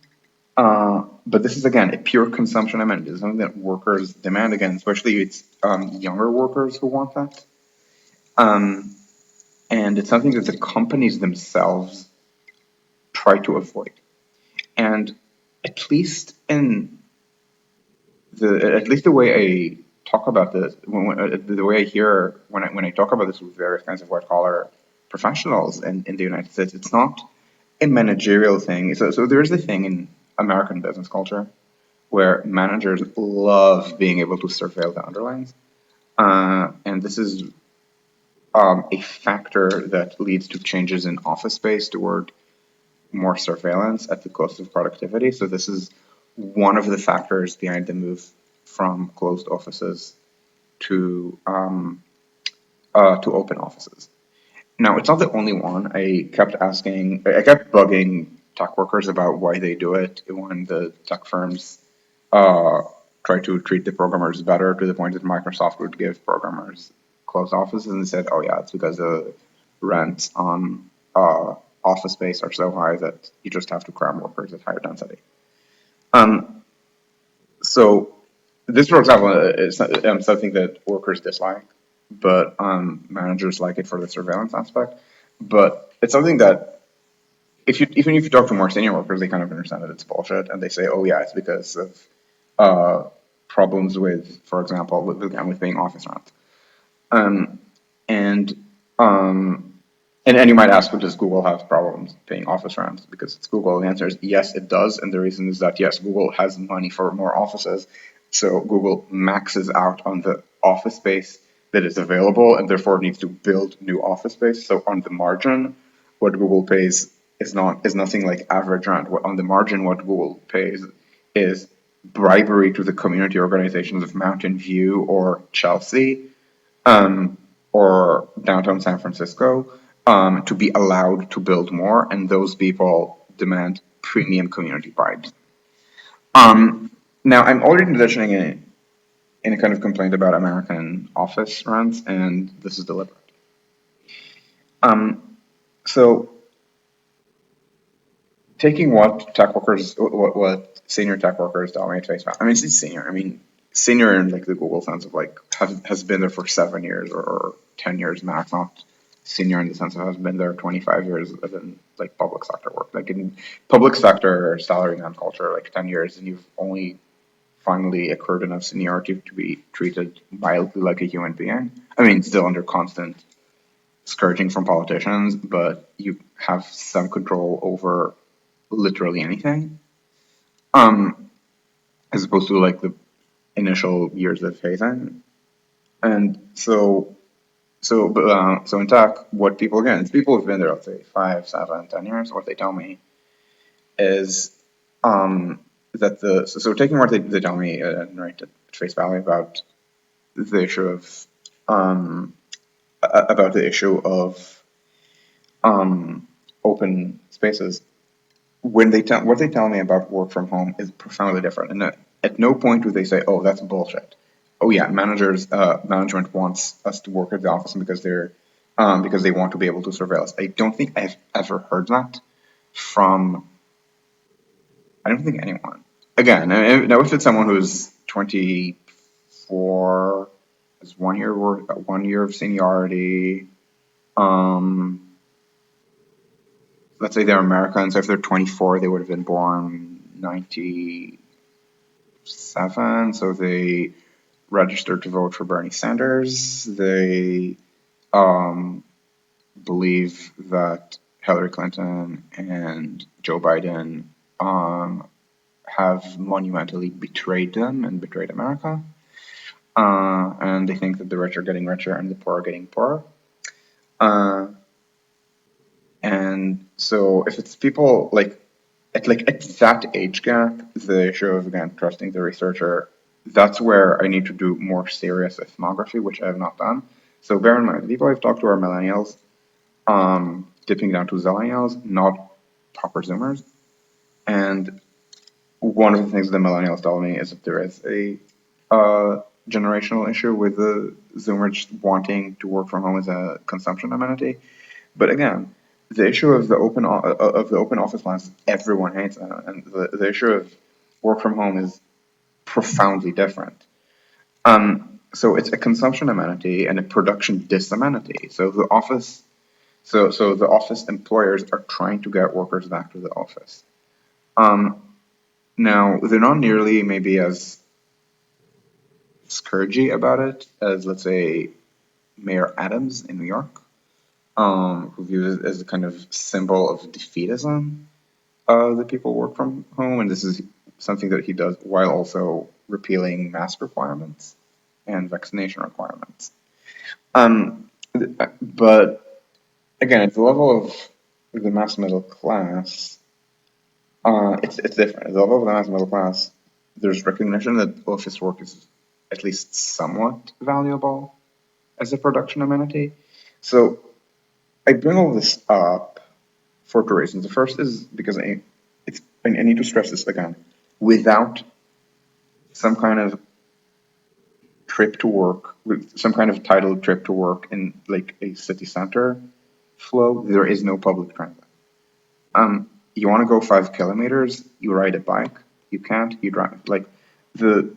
but this is again a pure consumption amenity. It's something that workers demand again, especially it's younger workers who want that. And it's something that the companies themselves try to avoid. And at least in at least the way I talk about this, the way I hear when I talk about this with various kinds of white collar professionals in the United States, it's not a managerial thing. So there's a thing in American business culture where managers love being able to surveil the underlings, and this is a factor that leads to changes in office space toward more surveillance at the cost of productivity. So this is one of the factors behind the move from closed offices to open offices. Now, it's not the only one. I kept bugging tech workers about why they do it when the tech firms uh, try to treat the programmers better to the point that Microsoft would give programmers closed offices and said, oh yeah, it's because the rents on office space are so high that you just have to cram workers at higher density. Um, so this, for example, is something that workers dislike, but managers like it for the surveillance aspect. But it's something that even if you talk to more senior workers, they kind of understand that it's bullshit, and they say, "Oh yeah, it's because of uh, problems with, for example, with paying office rent." And um, and you might ask, well, does Google have problems paying office rent? Because it's Google. The answer is yes, it does. And the reason is that yes, Google has money for more offices. So Google maxes out on the office space that is available and therefore needs to build new office space. So on the margin, what Google pays is nothing like average rent. On the margin, what Google pays is bribery to the community organizations of Mountain View or Chelsea or downtown San Francisco to be allowed to build more, and those people demand premium community vibes. Now, I'm already positioning in a kind of complaint about American office rents, and this is deliberate. So, taking what senior tech workers tell me at face value. I mean, it's senior. I mean, senior in like the Google sense of like has been there for 7 years or 10 years max, not senior in the sense of has been there 25 years in like public sector work. Like in public sector salary and culture, like 10 years, and you've only finally accrued enough seniority to be treated mildly like a human being. I mean, still under constant scourging from politicians, but you have some control over literally anything, as opposed to like the initial years of phasing. And so in tech, what people again, it's people who've been there, let's say 5, 7, 10 years. What they tell me is that so taking what they tell me right at face value the issue of um, about the issue of open spaces when what they tell me about work from home is profoundly different. And at no point do they say, "Oh, that's bullshit." Oh yeah, management wants us to work at the office because they want to be able to surveil us. I don't think I've ever heard that from I don't think anyone. Again, now if it's someone who's 24, has 1 year work, 1 year of seniority, um, let's say they're Americans, so if they're 24, they would have been born 97, so they registered to vote for Bernie Sanders. They um, believe that Hillary Clinton and Joe Biden have monumentally betrayed them and betrayed America. And they think that the rich are getting richer and the poor are getting poorer. Uh, and so if it's people at that age gap, the issue of again trusting the researcher, that's where I need to do more serious ethnography, which I have not done. So bear in mind, the people I've talked to are millennials, dipping down to zillennials, not proper Zoomers. And one of the things the millennials tell me is that there is a generational issue with the Zoomers wanting to work from home as a consumption amenity. But again, the issue of the open office plans, everyone hates that, and the issue of work from home is profoundly different. So it's a consumption amenity and a production disamenity. So the office employers are trying to get workers back to the office. Now they're not nearly maybe as scourgy about it as, let's say, Mayor Adams in New York, who views it as a kind of symbol of defeatism that people work from home, and this is something that he does while also repealing mask requirements and vaccination requirements. But again, at the level of the mass middle class, it's different. At the level of the mass middle class, there's recognition that office work is at least somewhat valuable as a production amenity. So I bring all this up for two reasons. The first is because I need to stress this again. Without some kind of trip to work, with some kind of titled trip to work in like a city center flow, there is no public transit. You want to go 5 kilometers, you ride a bike. You can't, you drive. The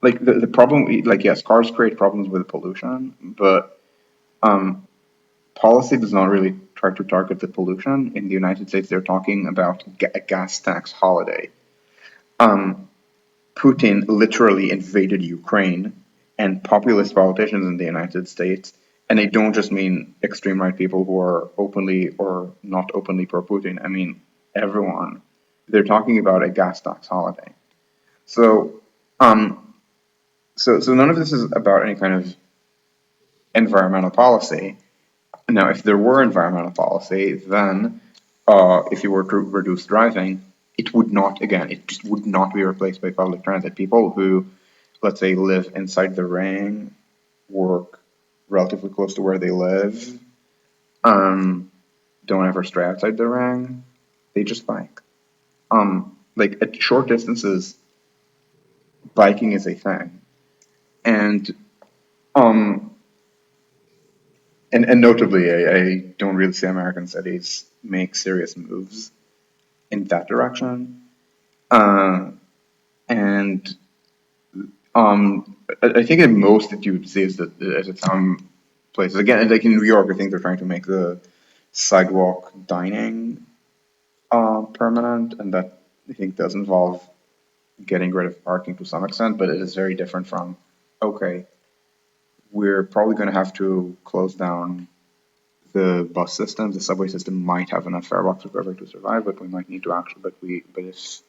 the problem, like yes, cars create problems with pollution, but policy does not really try to target the pollution. In the United States, they're talking about a gas tax holiday. Putin literally invaded Ukraine, and populist politicians in the United States, and I don't just mean extreme right people who are openly or not openly pro Putin, I mean everyone, they're talking about a gas tax holiday. So, so none of this is about any kind of environmental policy. Now, if there were environmental policy, then if you were to reduce driving, it would not, again, it just would not be replaced by public transit. People who, let's say, live inside the ring, work relatively close to where they live, don't ever stray outside the ring, they just bike. Like at short distances, biking is a thing. And um and notably, I don't really see American cities make serious moves in that direction. Uh, and I think at most that you would see is that at some places, again, like in New York, I think they're trying to make the sidewalk dining permanent, and that I think does involve getting rid of parking to some extent, but it is very different from, okay, we're probably going to have to close down the bus system. The subway system might have enough fare box recovery to survive, but we might need to actually, but if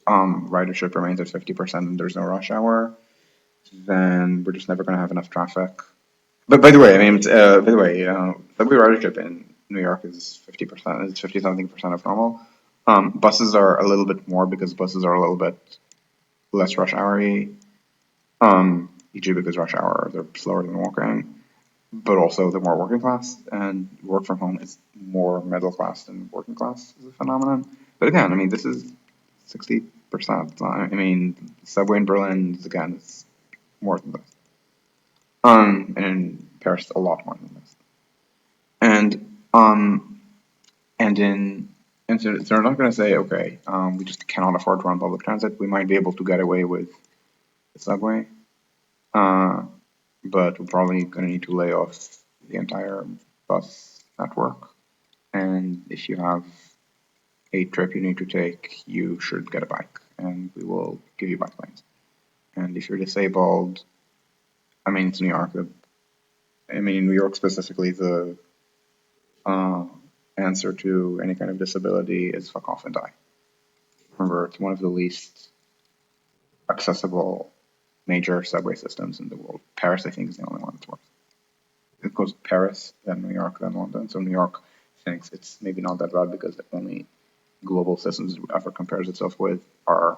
ridership remains at 50% and there's no rush hour, then we're just never going to have enough traffic. But by the way, I mean, subway ridership in New York is 50%. It's 50 something percent of normal. Buses are a little bit more because buses are a little bit less rush houry. E.g. because rush hour they're slower than walking, but also they're more working class, and work from home is more middle class than working class as a phenomenon. But again, I mean, this is 60%. I mean, subway in Berlin is again it's more than this. And in Paris, a lot more than this. And and in And so they're not going to say, okay, we just cannot afford to run public transit. We might be able to get away with the subway, uh, but we're probably going to need to lay off the entire bus network. And if you have a trip you need to take, you should get a bike, and we will give you bike lanes. And if you're disabled, I mean, it's New York. I mean, in New York specifically, the uh, answer to any kind of disability is fuck off and die. Remember, it's one of the least accessible major subway systems in the world. Paris, I think, is the only one that's worse. It goes Paris, then New York, then London. So New York thinks it's maybe not that bad because the only global systems it ever compares itself with are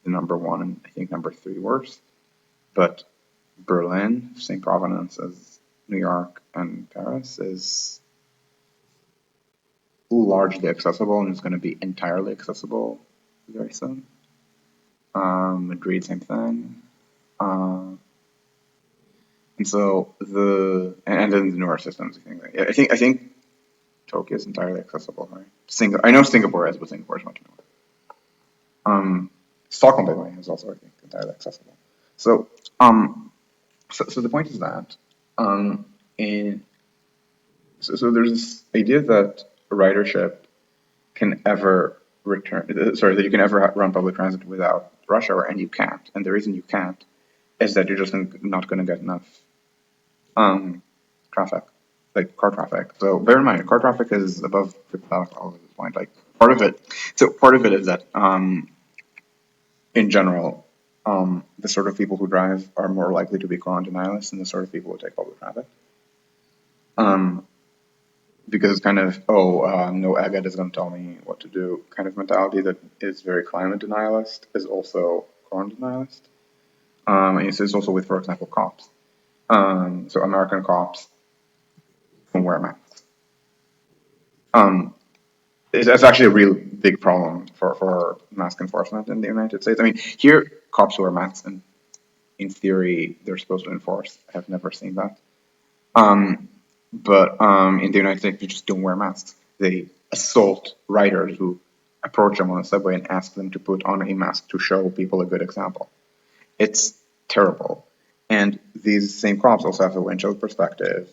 the number one and I think number three worst. But Berlin, same provenance as New York and Paris, is largely accessible and is going to be entirely accessible very soon. Madrid, same thing. And so and then the newer systems. I think Tokyo is entirely accessible, right? I know Singapore is, but Singapore is much more. Stockholm, by the way, is also I think entirely accessible. So so the point is that in so there's this idea that ridership can ever sorry, that you can ever run public transit without rush hour, and you can't. And the reason you can't is that you're just not going to get enough traffic, like car traffic. So bear in mind, car traffic is above pre-traffic levels at this point. Like part of it is that in general, the sort of people who drive are more likely to be corona denialists than the sort of people who take public traffic. Because it's kind of, no agate is going to tell me what to do kind of mentality that is very climate denialist is also corona denialist. And it's also with, for example, cops. So American cops don't wear masks. It's actually a real big problem for mask enforcement in the United States. I mean, here cops wear masks, and in theory they're supposed to enforce. I have never seen that. But in the United States, they just don't wear masks. They assault riders who approach them on the subway and ask them to put on a mask to show people a good example. It's terrible. And these same cops also have a windshield perspective.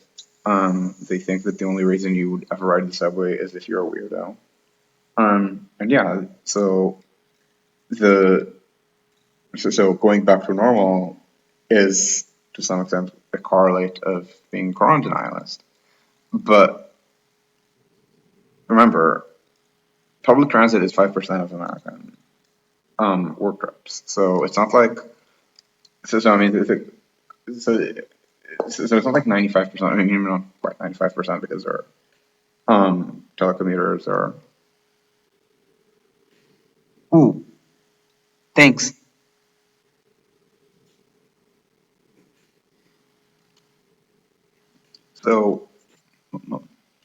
They think that the only reason you would ever ride the subway is if you're a weirdo. And yeah, the so going back to normal is to some extent a correlate of being corona denialist. But remember, public transit is 5% of American work trips. So it's not like so I mean so so it's not like 95%. I mean, not quite 95% because there are telecommuters or ooh, thanks. So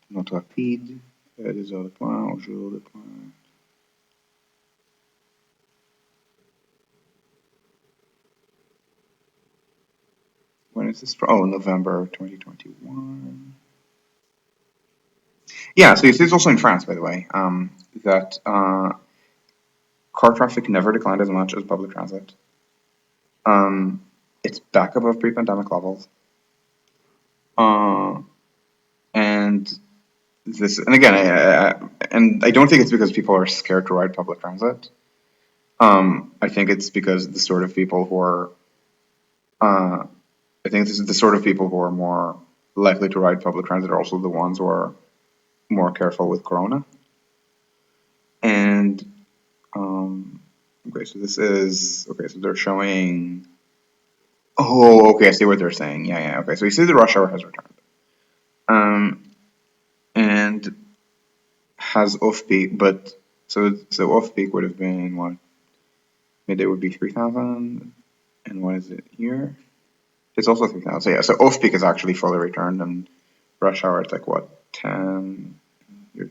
notre rapide, des heures de point au jour de point. When is this from? Oh, November 2021. Yeah, so it's also in France, by the way, that car traffic never declined as much as public transit. It's back above pre-pandemic levels. Uh, and and again, and I don't think it's because people are scared to ride public transit. I think it's because the sort of people who are, I think this is the sort of people who are more likely to ride public transit are also the ones who are more careful with Corona. And okay, so so they're showing. Oh, okay, I see what they're saying. Yeah. Okay, so you see the rush hour has returned, and has off peak, but so off peak would have been what midday would be 3,000, and what is it here? It's also 3,000. So yeah, so off peak is actually fully returned, and rush hour it's like what 10. Your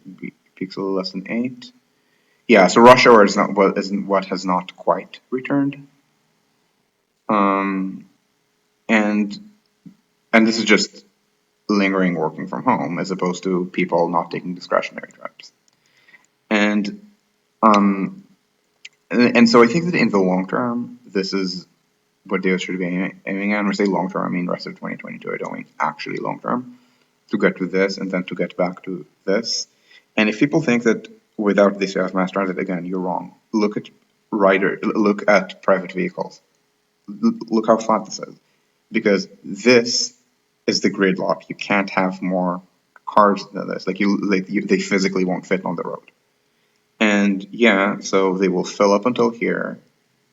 peak's a little less than 8. Yeah, so rush hour isn't what has not quite returned. Um, and this is just lingering working from home as opposed to people not taking discretionary trips. And And and so I think that in the long term, this is what they should be aiming at. And when I say long term, I mean rest of 2022. I don't mean actually long term, to get to this and then to get back to this. And if people think that without this you have mass transit, again, you're wrong. Look at private vehicles. Look how flat this is. Because this is the gridlock. You can't have more cars than this. They physically won't fit on the road. And yeah, so they will fill up until here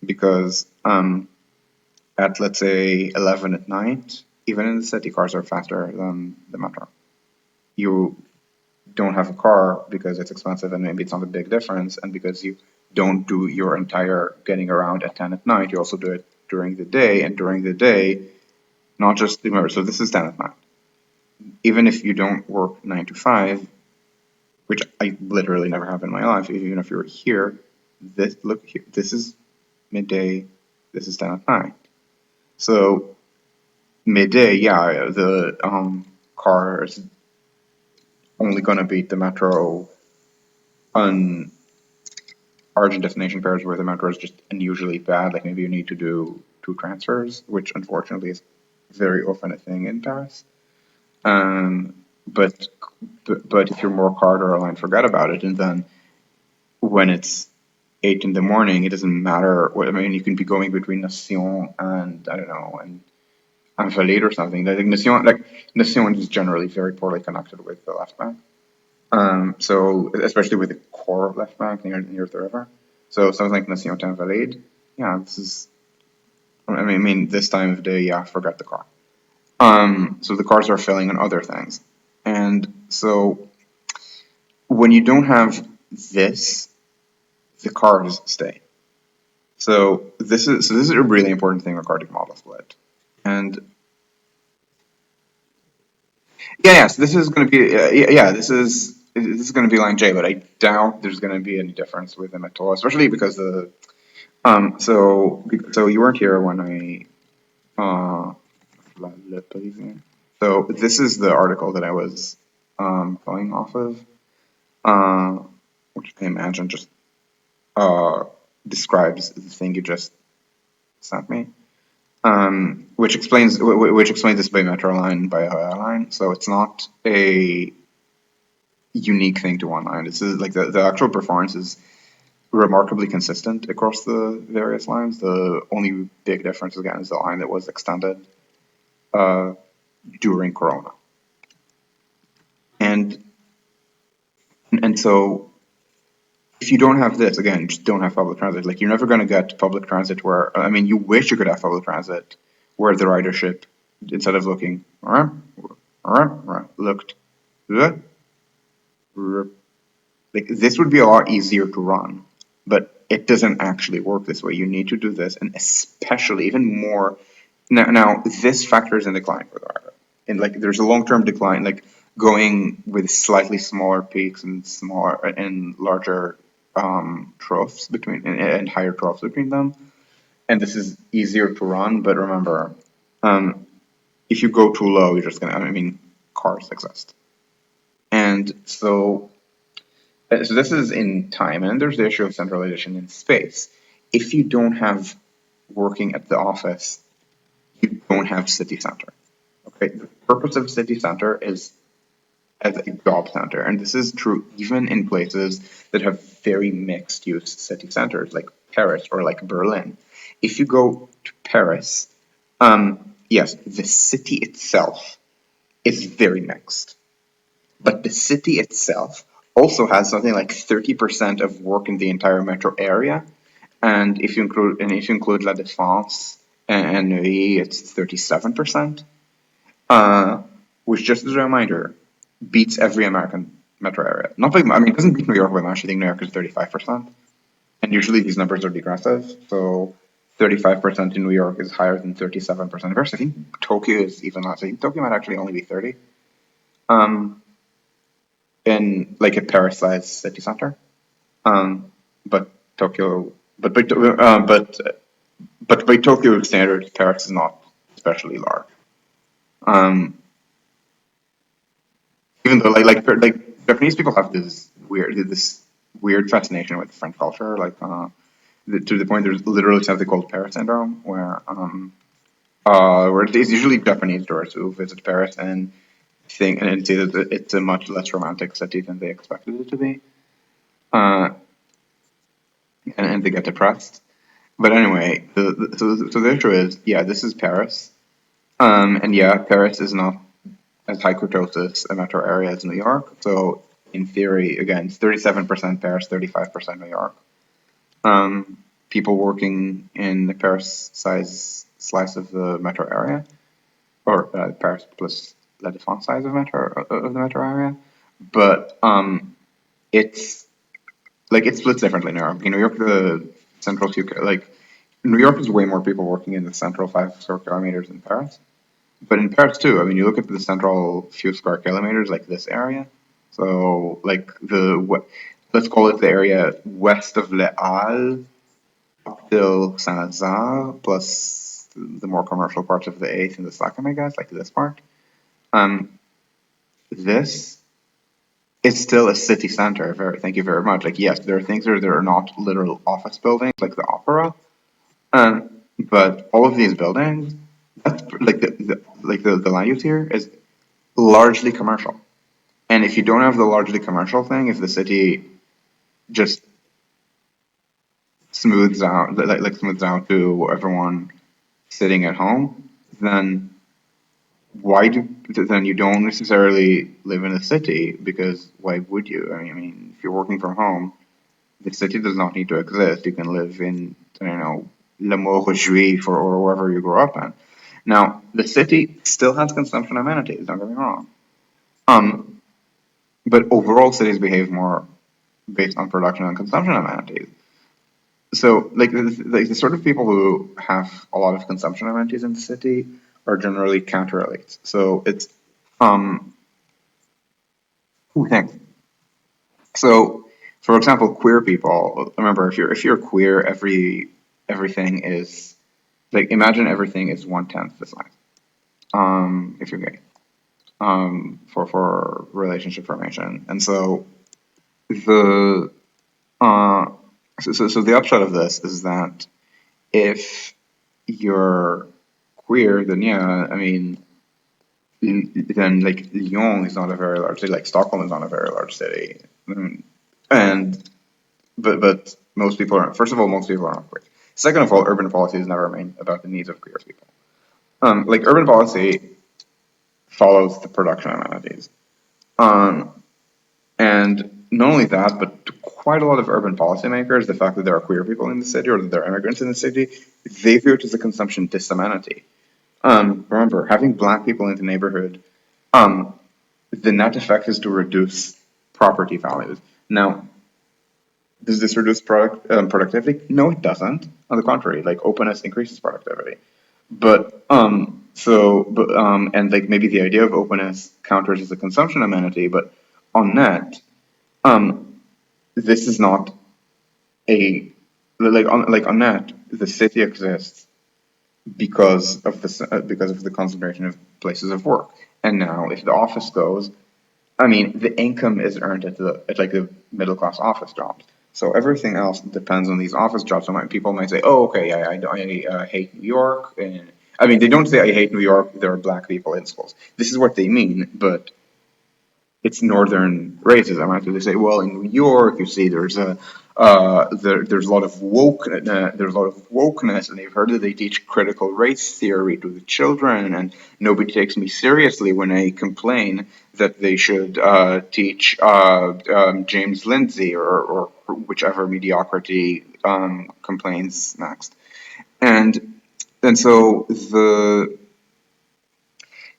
because at let's say 11 at night, even in the city, cars are faster than the metro. You don't have a car because it's expensive and maybe it's not a big difference, and because you don't do your entire getting around at 10 at night, you also do it during the day, and during the day, not just remember, so this is 10 at night. Even if you don't work 9 to 5, which I literally never have in my life, even if you're here, look here, this is midday, this is 10 at night. So midday, yeah, the car is only going to beat the metro on origin destination pairs where the metro is just unusually bad. Like maybe you need to do two transfers, which unfortunately is very often a thing in Paris. But if you're more card or airline, forget about it. And then when it's 8 in the morning, it doesn't matter. I mean, you can be going between Nation and I don't know and Valade or something. I think Nation is generally very poorly connected with the left bank. So especially with the core left bank near the river. So something like Nation Valade, yeah, this is. I mean, this time of day, yeah, forget the car. So the cars are filling on other things, and so when you don't have this, the cars stay. So this is a really important thing regarding model split. And yeah, so this is going to be this is going to be line J, but I doubt there's going to be any difference with them at all, especially because the so you weren't here when so this is the article that I was going off of, uh, which I imagine just uh, describes the thing you just sent me, which explains this by metro line by airline. So it's not a unique thing to one line. This is like the actual performance is remarkably consistent across the various lines. The only big difference again is the line that was extended uh, during Corona, and so if you don't have this, again, just don't have public transit. Like you're never going to get public transit where I mean, you wish you could have public transit where the ridership, instead of looking, looked, like this would be a lot easier to run, but it doesn't actually work this way. You need to do this, and especially even more. Now this factors in decline for the rider, and like there's a long-term decline, like going with slightly smaller peaks and smaller and larger troughs between and higher troughs between them. And this is easier to run, but remember, um, if you go too low, you're just gonna. I mean, cars exist, and so this is in time, and then there's the issue of centralization in space. If you don't have working at the office, you don't have city center. Okay, the purpose of city center is as a job center, and this is true even in places that have very mixed use city centers, like Paris or like Berlin. If you go to Paris, yes, the city itself is very mixed. But the city itself also has something like 30% of work in the entire metro area. And if you include La Défense and Neuilly, it's 37%. Uh, which, just as a reminder, beats every American metro area. Not by, I mean, it doesn't beat New York by much. I think New York is 35%. And usually these numbers are degressive. So 35% in New York is higher than 37% in Paris. I think Tokyo is even less. I think Tokyo might actually only be 30. Um, in like a Paris-sized city center. Um, but Tokyo, but by Tokyo standards, Paris is not especially large. Um, Even though like Japanese people have this weird this weird fascination with French culture, like to the point there's literally something called Paris syndrome, where it's usually Japanese tourists who visit Paris and think and see that it's a much less romantic city than they expected it to be, uh, and they get depressed. But anyway, so the issue is, yeah, this is Paris, and yeah, Paris is not as high kurtosis a metro area as New York. So in theory, again, it's 37% Paris, 35% New York. People working in the Paris size slice of the metro area, or Paris plus La Défense size of the metro area, but it's like it splits differently in New York. In New York, the central few like New York is way more people working in the central 5 square kilometers than Paris. But in Paris too, I mean, you look at the central few square kilometers, like this area. So, like let's call it the area west of Les Halles up till Saint-Lazare, plus the more commercial parts of the 8th and the 2nd, I guess, like this part. Um, this is still a city center. Thank you very much. Like, yes, there are things that are not literal office buildings, like the opera. But all of these buildings, that's like the land use here is largely commercial. And if you don't have the largely commercial thing, if the city just smooths out, smooths out to everyone sitting at home, then then you don't necessarily live in a city because why would you? I mean, if you're working from home, the city does not need to exist. You can live in, I don't know, Le Mort Juif or wherever you grew up in. Now, the city still has consumption amenities, don't get me wrong. Um, but overall cities behave more based on production and consumption amenities. So, like the sort of people who have a lot of consumption amenities in the city are generally counter elites. So it's who thinks. So, for example, queer people. Remember, if you're queer, everything is like imagine everything is 1/10 the size. If you're gay, for relationship formation, and so the uh, so the upshot of this is that if you're queer, then yeah, I mean, then like Lyon is not a very large city, like Stockholm is not a very large city, and but most people are. First of all, most people are not queer. Second of all, urban policy has never been about the needs of queer people. Like urban policy follows the production amenities, and not only that, but to quite a lot of urban policymakers, the fact that there are queer people in the city or that there are immigrants in the city, they view it as a consumption disamenity. Remember, having black people in the neighborhood, um, the net effect is to reduce property values. Now, does this reduce productivity? No, it doesn't. On the contrary, like openness increases productivity. And like maybe the idea of openness counters as a consumption amenity, but on net, this is not a on net. The city exists because of the concentration of places of work. And now, if the office goes, I mean, the income is earned at like the middle class office jobs. So everything else depends on these office jobs. So people might say, "Oh, okay, I hate New York," and I mean, they don't say I hate New York. There are black people in schools. This is what they mean, but it's northern racism. After they say, well, in New York, you see, there's a lot of wokeness, and they've heard that they teach critical race theory to the children, and nobody takes me seriously when I complain that they should teach James Lindsay or whichever mediocrity complains next, and and so the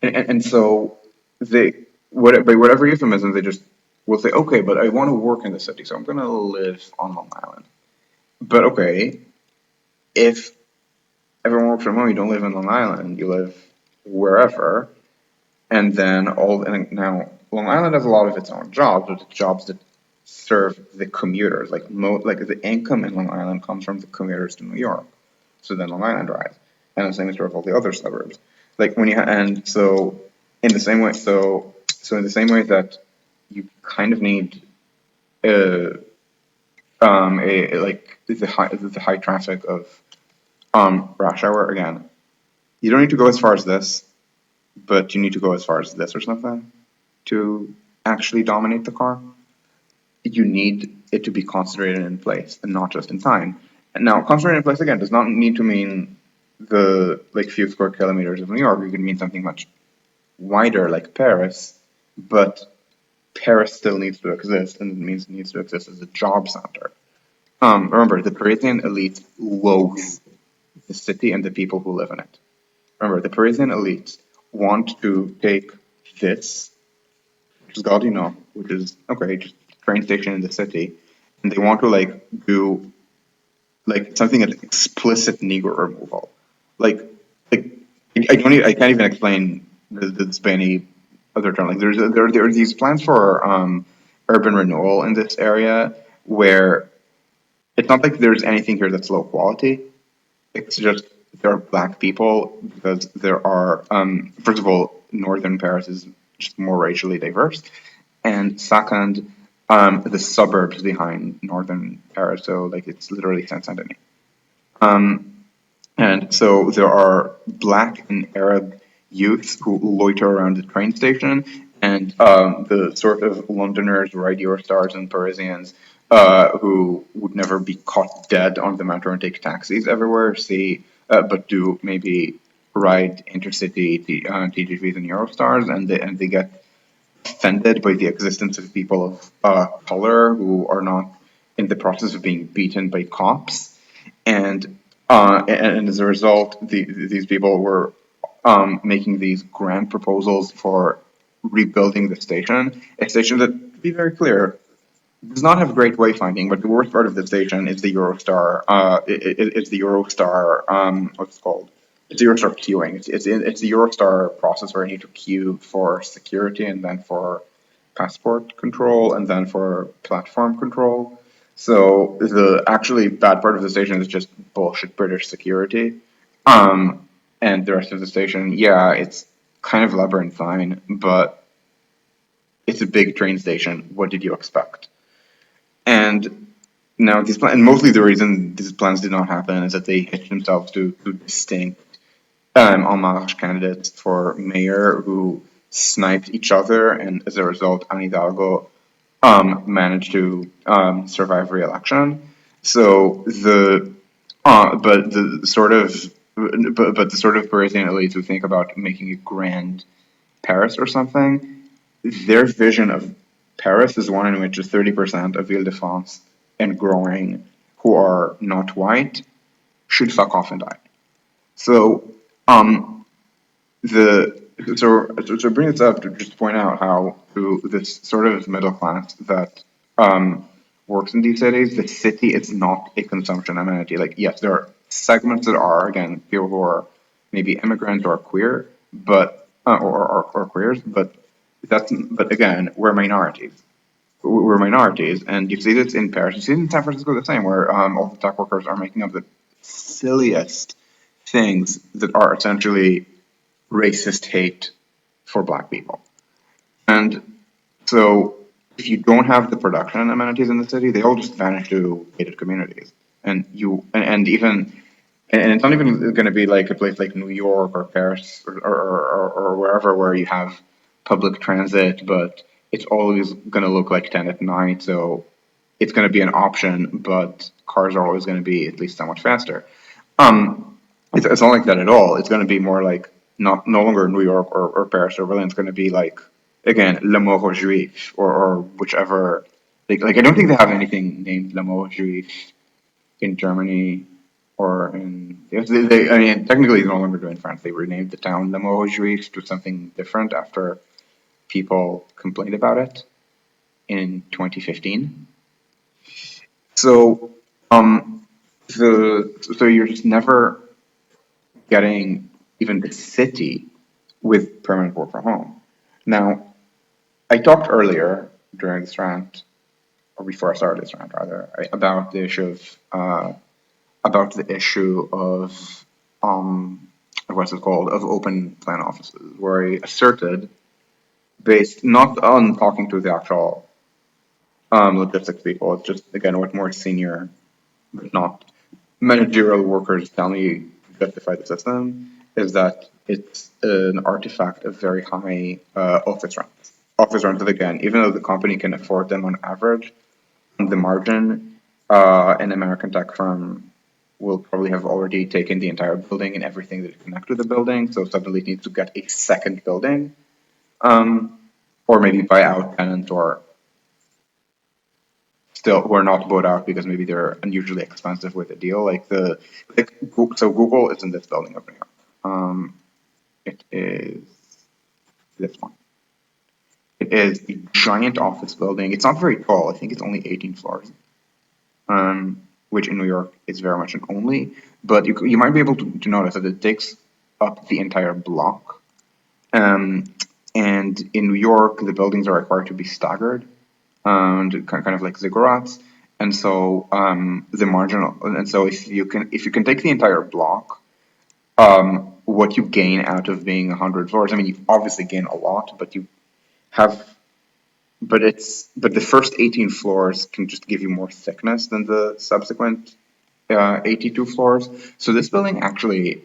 and so they, by whatever euphemism, they just will say, okay, but I want to work in the city, so I'm going to live on Long Island. But okay, if everyone works from home, you don't live in Long Island, you live wherever, and then and now Long Island has a lot of its own jobs, but it's jobs that serve the commuters. Like the income in Long Island comes from the commuters to New York. So then Long Island rise, and the same is true of all the other suburbs. Like when you and so in the same way, so in the same way that you kind of need uh, like the high traffic of rush hour again. You don't need to go as far as this, but you need to go as far as this or something to actually dominate the car. You need it to be concentrated in place and not just in time. And now, concentrated in place again does not need to mean the like few square kilometers of New York. It could mean something much wider like Paris, but Paris still needs to exist, and it means it needs to exist as a job center. Remember, the Parisian elite loathe the city and the people who live in it. Remember, the Parisian elite want to take this, which is Gardino, which is okay, just a train station in the city, and they want to like do like something like explicit Negro removal. Like, like I don't even, I can't even explain the Spanish other term. Like there are these plans for urban renewal in this area where it's not like there's anything here that's low quality. It's just there are black people because there are first of all, northern Paris is just more racially diverse, and second, the suburbs behind northern Paris, so like it's literally Saint Saint Denis. And so there are black and Arab youths who loiter around the train station, and the sort of Londoners, radio stars, and Parisians who would never be caught dead on the metro and take taxis everywhere, see, but do maybe ride intercity TGVs and Eurostars, and they get offended by the existence of people of color who are not in the process of being beaten by cops, and as a result, these people were making these grand proposals for rebuilding the station, a station that, to be very clear, does not have great wayfinding, but the worst part of the station is the Eurostar. It's the Eurostar. What's it called? It's the Eurostar queuing. It's the Eurostar process where you need to queue for security and then for passport control and then for platform control. So the actually bad part of the station is just bullshit British security. And the rest of the station, yeah, it's kind of labyrinthine, but it's a big train station. What did you expect? And now and mostly the reason these plans did not happen is that they hitched themselves to distinct En Marche candidates for mayor who sniped each other, and as a result, Anne Hidalgo managed to survive re-election. So but the sort of but the sort of Parisian elites who think about making a grand Paris or something, their vision of Paris is one in which 30% of Ile-de-France and growing who are not white should fuck off and die. So um, the so bring this up to just point out how to this sort of middle class that works in these cities, the city is not a consumption amenity. Like yes, there are segments that are again people who are maybe immigrants or queer, but or queers, but again we're minorities. We're minorities, and you see this in Paris. You see it in San Francisco the same, where all the tech workers are making up the silliest things that are essentially racist hate for black people. And so if you don't have the production amenities in the city, they all just vanish to gated communities. And even and it's not even going to be like a place like New York or Paris or wherever where you have public transit, but it's always going to look like 10 at night. So it's going to be an option, but cars are always going to be at least somewhat faster. It's not like that at all. It's going to be more like not no longer New York or Paris or Berlin. It's going to be like again Le Mort Juif or whichever. Like I don't think they have anything named Le Mort Juif in Germany or in yes, I mean technically it's no longer doing France. They renamed the town Le Mort Juif to something different after people complained about it in 2015. So so you're just never getting even the city with permanent work from home. Now, I talked earlier during this rant, or before I started this rant rather, about the issue of what's it called of open plan offices, where I asserted, based not on talking to the actual logistics people. It's just, again, what more senior, but not managerial workers tell me to justify the system is that it's an artifact of very high office rents. Office rents, again, even though the company can afford them on average, the margin, an American tech firm will probably have already taken the entire building and everything that connects to the building, so suddenly it needs to get a second building, or maybe buy out tenants or still who are not bought out because maybe they're unusually expensive with a deal. So Google is in this building over here. It is this one. It is a giant office building. It's not very tall. I think it's only 18 floors, which in New York is very much an only. But you might be able to notice that it takes up the entire block. Um, and in New York, the buildings are required to be staggered, kind of like ziggurats. And so the marginal, and so if you can take the entire block, what you gain out of being 100 floors, I mean, you obviously gain a lot, but you have, but the first 18 floors can just give you more thickness than the subsequent 82 floors. So this building actually,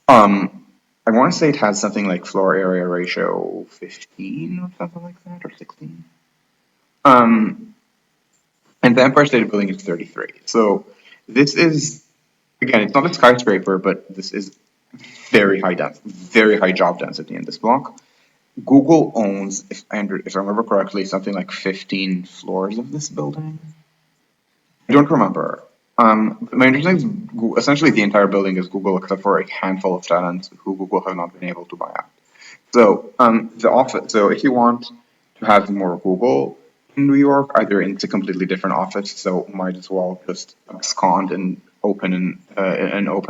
I want to say it has something like floor area ratio 15 or something like that, or 16. And the Empire State Building is 33. So this is, again, it's not a skyscraper, but this is very high job density in this block. Google owns, if I remember correctly, something like 15 floors of this building. I don't remember. But my understanding is essentially the entire building is Google except for a handful of tenants who Google have not been able to buy out. So the office. So if you want to have more Google in New York, either it's a completely different office, so might as well just abscond and open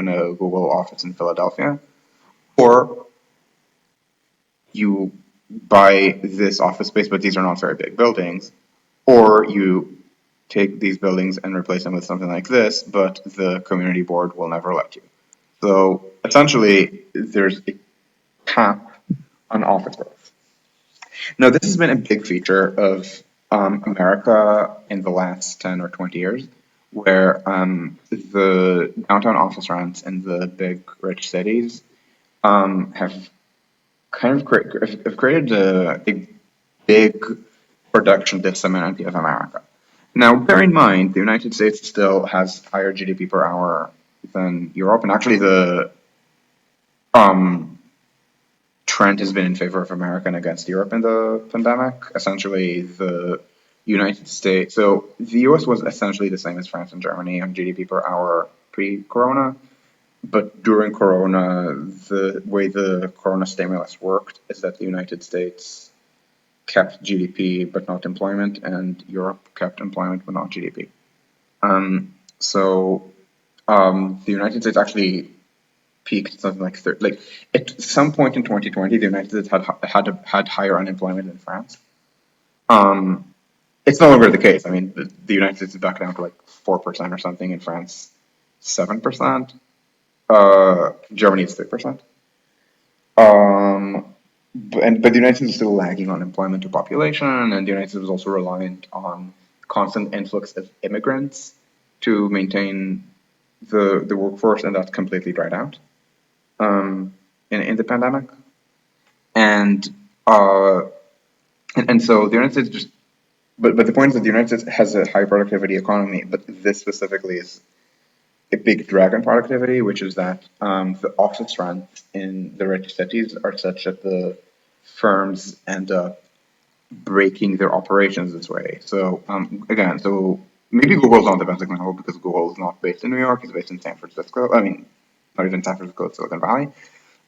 a Google office in Philadelphia, or you buy this office space, but these are not very big buildings, or you take these buildings and replace them with something like this, but the community board will never let you. So essentially, there's a cap on office growth. Now, this has been a big feature of America in the last 10 or 20 years, where the downtown office rents in the big rich cities have have created a big production disseminante of America. Now, bear in mind, the United States still has higher GDP per hour than Europe, and actually the um, trend has been in favor of America and against Europe in the pandemic. Essentially, the United States, so the US was essentially the same as France and Germany on GDP per hour pre-corona, but during corona, the way the corona stimulus worked is that the United States kept GDP but not employment, and Europe kept employment but not GDP. So the United States actually peaked something like like at some point in 2020, the United States had higher unemployment than France. It's no longer the case. I mean, the United States is back down to like 4% or something, in France 7%. Germany is 3%. But the United States is still lagging on employment to population, and the United States is also reliant on constant influx of immigrants to maintain the workforce, and that's completely dried out in the pandemic. And uh, and so the United States just but the point is that the United States has a high productivity economy, but this specifically is a big drag on productivity, which is that the office rents in the rich cities are such that the firms end up breaking their operations this way. So again, so maybe Google's not the best example because Google is not based in New York; it's based in San Francisco. I mean, not even San Francisco, Silicon Valley.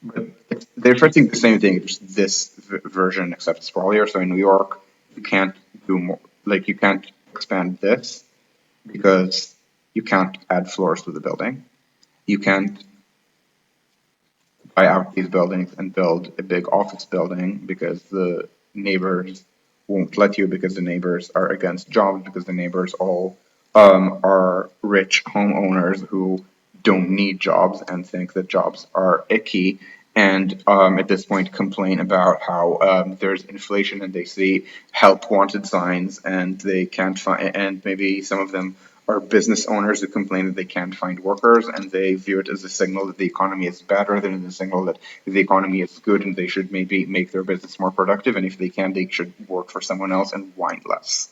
But they're fixing the same thing, just this version except sprawlier. So in New York, you can't do more, like you can't expand this because you can't add floors to the building. You can't buy out these buildings and build a big office building because the neighbors won't let you because the neighbors are against jobs because the neighbors all are rich homeowners who don't need jobs and think that jobs are icky and at this point complain about how there's inflation and they see help wanted signs and they can't find, and maybe some of them are business owners who complain that they can't find workers and they view it as a signal that the economy is bad rather than a signal that the economy is good and they should maybe make their business more productive, and if they can, they should work for someone else and whine less.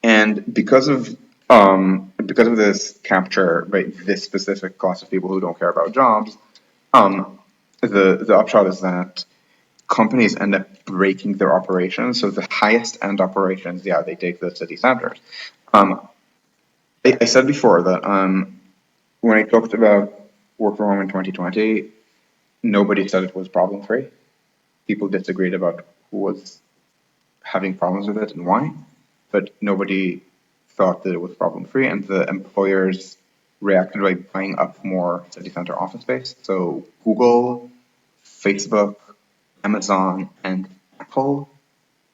And because of this capture by this specific class of people who don't care about jobs, um, the upshot is that companies end up breaking their operations. So the highest end operations, yeah, they take the city centers. Um, I said before that when I talked about work from home in 2020, nobody said it was problem free. People disagreed about who was having problems with it and why, but nobody thought that it was problem free, and the employers reacted by buying up more city center office space. So Google, Facebook, Amazon, and Apple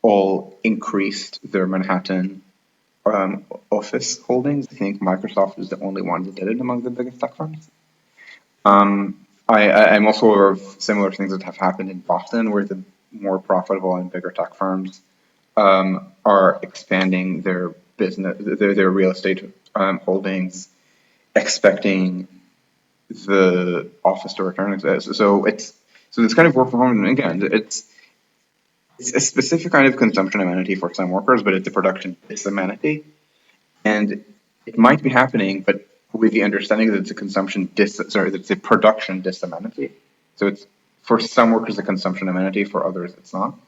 all increased their Manhattan office holdings. I think Microsoft is the only one that did it among the biggest tech firms. I'm also aware of similar things that have happened in Boston, where the more profitable and bigger tech firms are expanding their business, their real estate holdings, expecting the office to return. So this kind of work from home, and again, it's a specific kind of consumption amenity for some workers, but it's a production disamenity, and it might be happening, but with the understanding that it's a that it's a production disamenity. So it's for some workers a consumption amenity, for others it's not.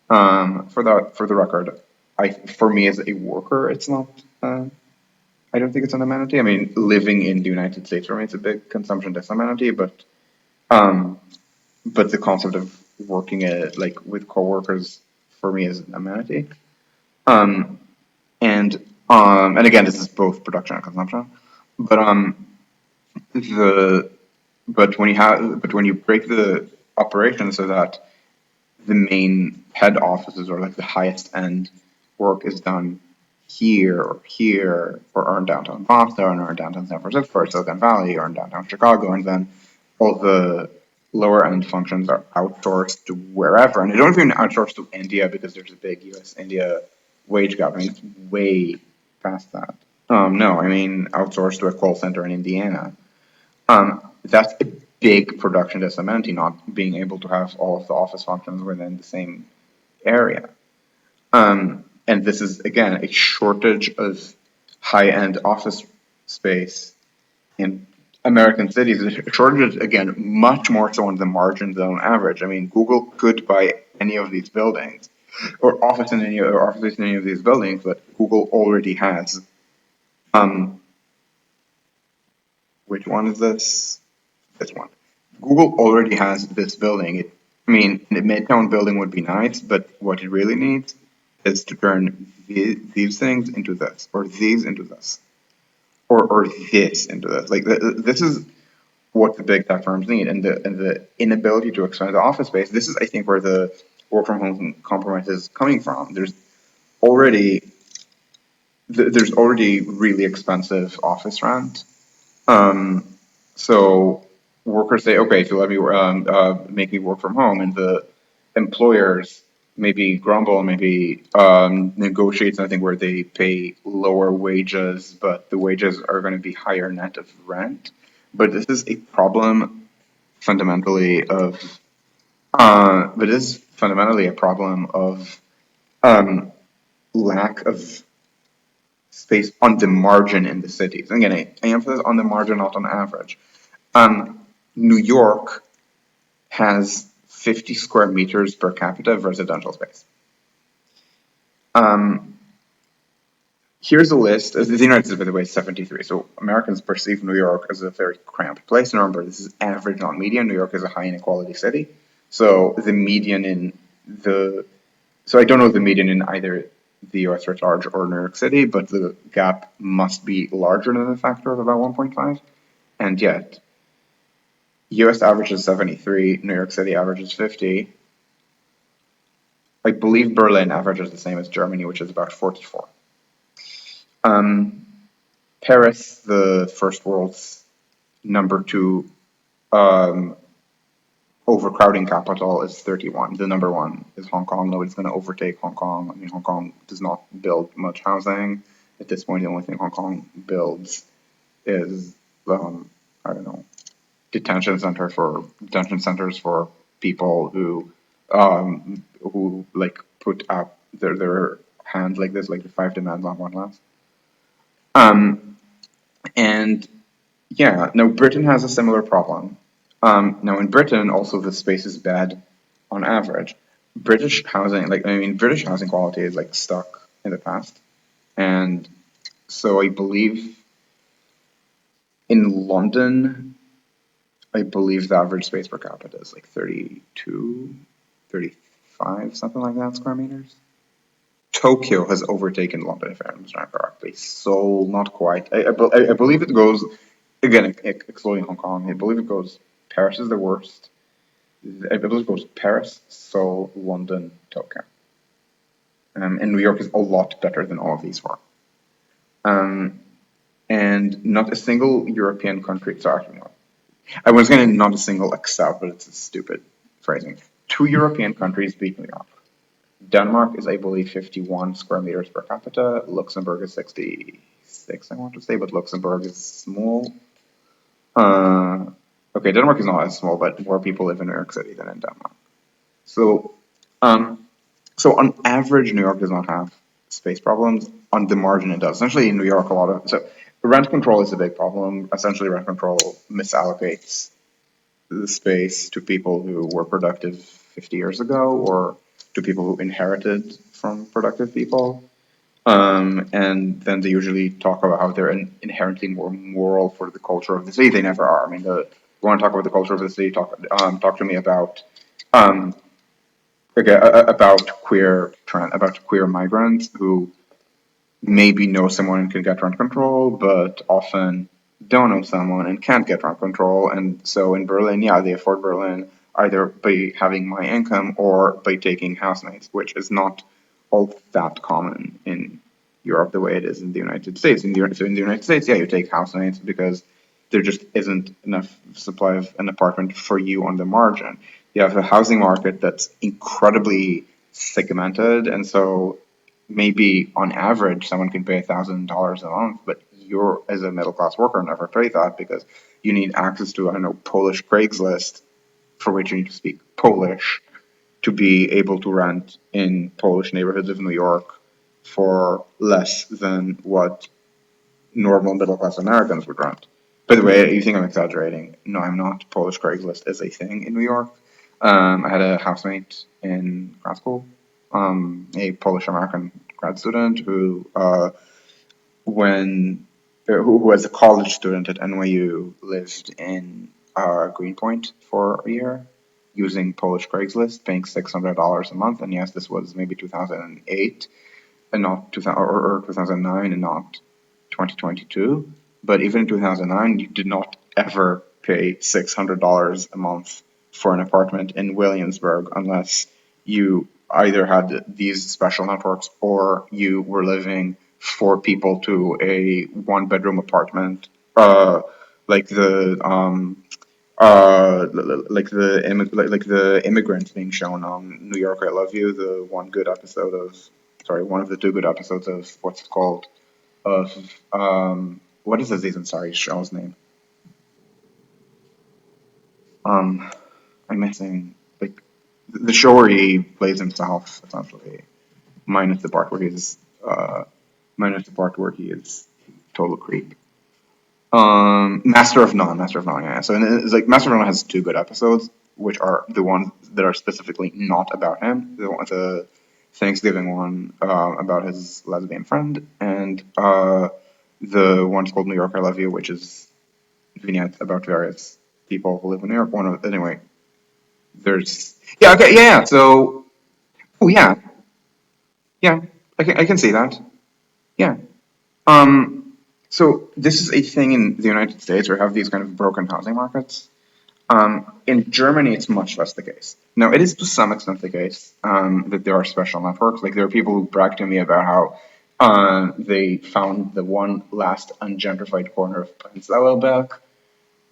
For the record, for me as a worker, it's not. I don't think it's an amenity. I mean, living in the United States for me, it's a big consumption disamenity, but the concept of working like with coworkers for me is an amenity. Um, and again, this is both production and consumption. But the but when you break the operation so that the main head offices or like the highest end work is done here or in downtown Boston or in downtown San Francisco or Silicon Valley or in downtown Chicago, and then all the lower end functions are outsourced to wherever, and they don't even outsource to India because there's a big US India wage gap. I mean, it's way past that. No, I mean outsourced to a call center in Indiana. That's a big production disamenity, not being able to have all of the office functions within the same area. And this is again a shortage of high-end office space in American cities. A shortage again much more so on the margin than on average. I mean, Google could buy any of these buildings or offices in any of these buildings, but Google already has. Um, which one is this? This one. Google already has this building. I mean, the Midtown building would be nice, but what it really needs is to turn these things into this, or these into this, or this into this. Like this is what the big tech firms need, and the inability to expand the office space. This is, I think, where the work from home compromise is coming from. Already there's already really expensive office rent. So workers say, okay, so let me make me work from home, and the employers maybe grumble, maybe negotiate something where they pay lower wages, but the wages are going to be higher net of rent. But this is a problem fundamentally of, but it is fundamentally a problem of lack of space on the margin in the cities. Again, I emphasize on the margin, not on average. New York has 50 square meters per capita of residential space. Here's a list. The United States, by the way, is 73. So Americans perceive New York as a very cramped place. And remember, this is average, not median. New York is a high inequality city. So the median in the, so I don't know the median in either the US writ large or New York City, but the gap must be larger than a factor of about 1.5. And yet, US average is 73, New York City average is 50. I believe Berlin averages the same as Germany, which is about 44. Paris, the first world's number two overcrowding capital is 31. The number one is Hong Kong. Nobody's going to overtake Hong Kong. I mean, Hong Kong does not build much housing. At this point, the only thing Hong Kong builds is, I don't know, detention centers for people who like put up their hands like this, like the five demands on one last. And yeah, no, Britain has a similar problem. Now in Britain, also the space is bad on average. British housing, British housing quality is like stuck in the past. And so I believe in London, I believe the average space per capita is like 32, 35, something like that square meters. Tokyo has overtaken London, if I understand correctly. Seoul, not quite. I believe it goes, again, excluding Hong Kong, I believe it goes, Paris is the worst. I believe it goes Paris, Seoul, London, Tokyo. And New York is a lot better than all of these four. And not a single European country, sorry, no. I was going to not a single except, but it's a stupid phrasing. Two European countries beat New York. Denmark is, I believe, 51 square meters per capita. Luxembourg is 66, I want to say, but Luxembourg is small. Okay, Denmark is not as small, but more people live in New York City than in Denmark. So, um, so on average, New York does not have space problems. On the margin, it does. Essentially, in New York, rent control is a big problem. Essentially, rent control misallocates the space to people who were productive 50 years ago or to people who inherited from productive people. And then they usually talk about how they're inherently more moral for the culture of the city. They never are. I mean, you want to talk about the culture of the city? Talk to me about um, okay, about queer migrants who maybe know someone and can get rent control, but often don't know someone and can't get rent control. And so in Berlin, yeah, they afford Berlin either by having my income or by taking housemates, which is not all that common in Europe the way it is in the United States. So in the United States, yeah, you take housemates because there just isn't enough supply of an apartment for you on the margin. You have a housing market that's incredibly segmented, and so maybe on average someone can pay $1,000 a month, but you're as a middle class worker never pay that because you need access to, I don't know, Polish Craigslist for which you need to speak Polish to be able to rent in Polish neighborhoods of New York for less than what normal middle class Americans would rent. By the way, you think I'm exaggerating? No, I'm not. Polish Craigslist is a thing in New York. I had a housemate in grad school, a Polish American grad student when who as a college student at NYU lived in Greenpoint for a year using Polish Craigslist, paying $600 a month. And yes, this was maybe 2008 and not 2000 or 2009 and not 2022. But even in 2009, you did not ever pay $600 a month for an apartment in Williamsburg unless you either had these special networks or you were living four people to a one-bedroom apartment, like the like the immigrants being shown on New York I Love You, the one of the two good episodes of what's it called of what is Aziz Ansari's show's name? Um, I'm missing like the show where he plays himself essentially, minus the part where he's minus the part where he is total creep. Master of None, yeah. So and it's like Master of None has two good episodes, which are the ones that are specifically not about him. The Thanksgiving one about his lesbian friend, and the one's called New York I Love You, which is vignettes about various people who live in New York. Anyway, there's yeah, okay, yeah, yeah. So oh yeah, yeah, I can see that. Yeah. Um, so this is a thing in the United States where we have these kind of broken housing markets. In Germany, it's much less the case. Now, it is to some extent the case that there are special networks. Like there are people who brag to me about how they found the one last ungentrified corner of Prenzlauer Berg,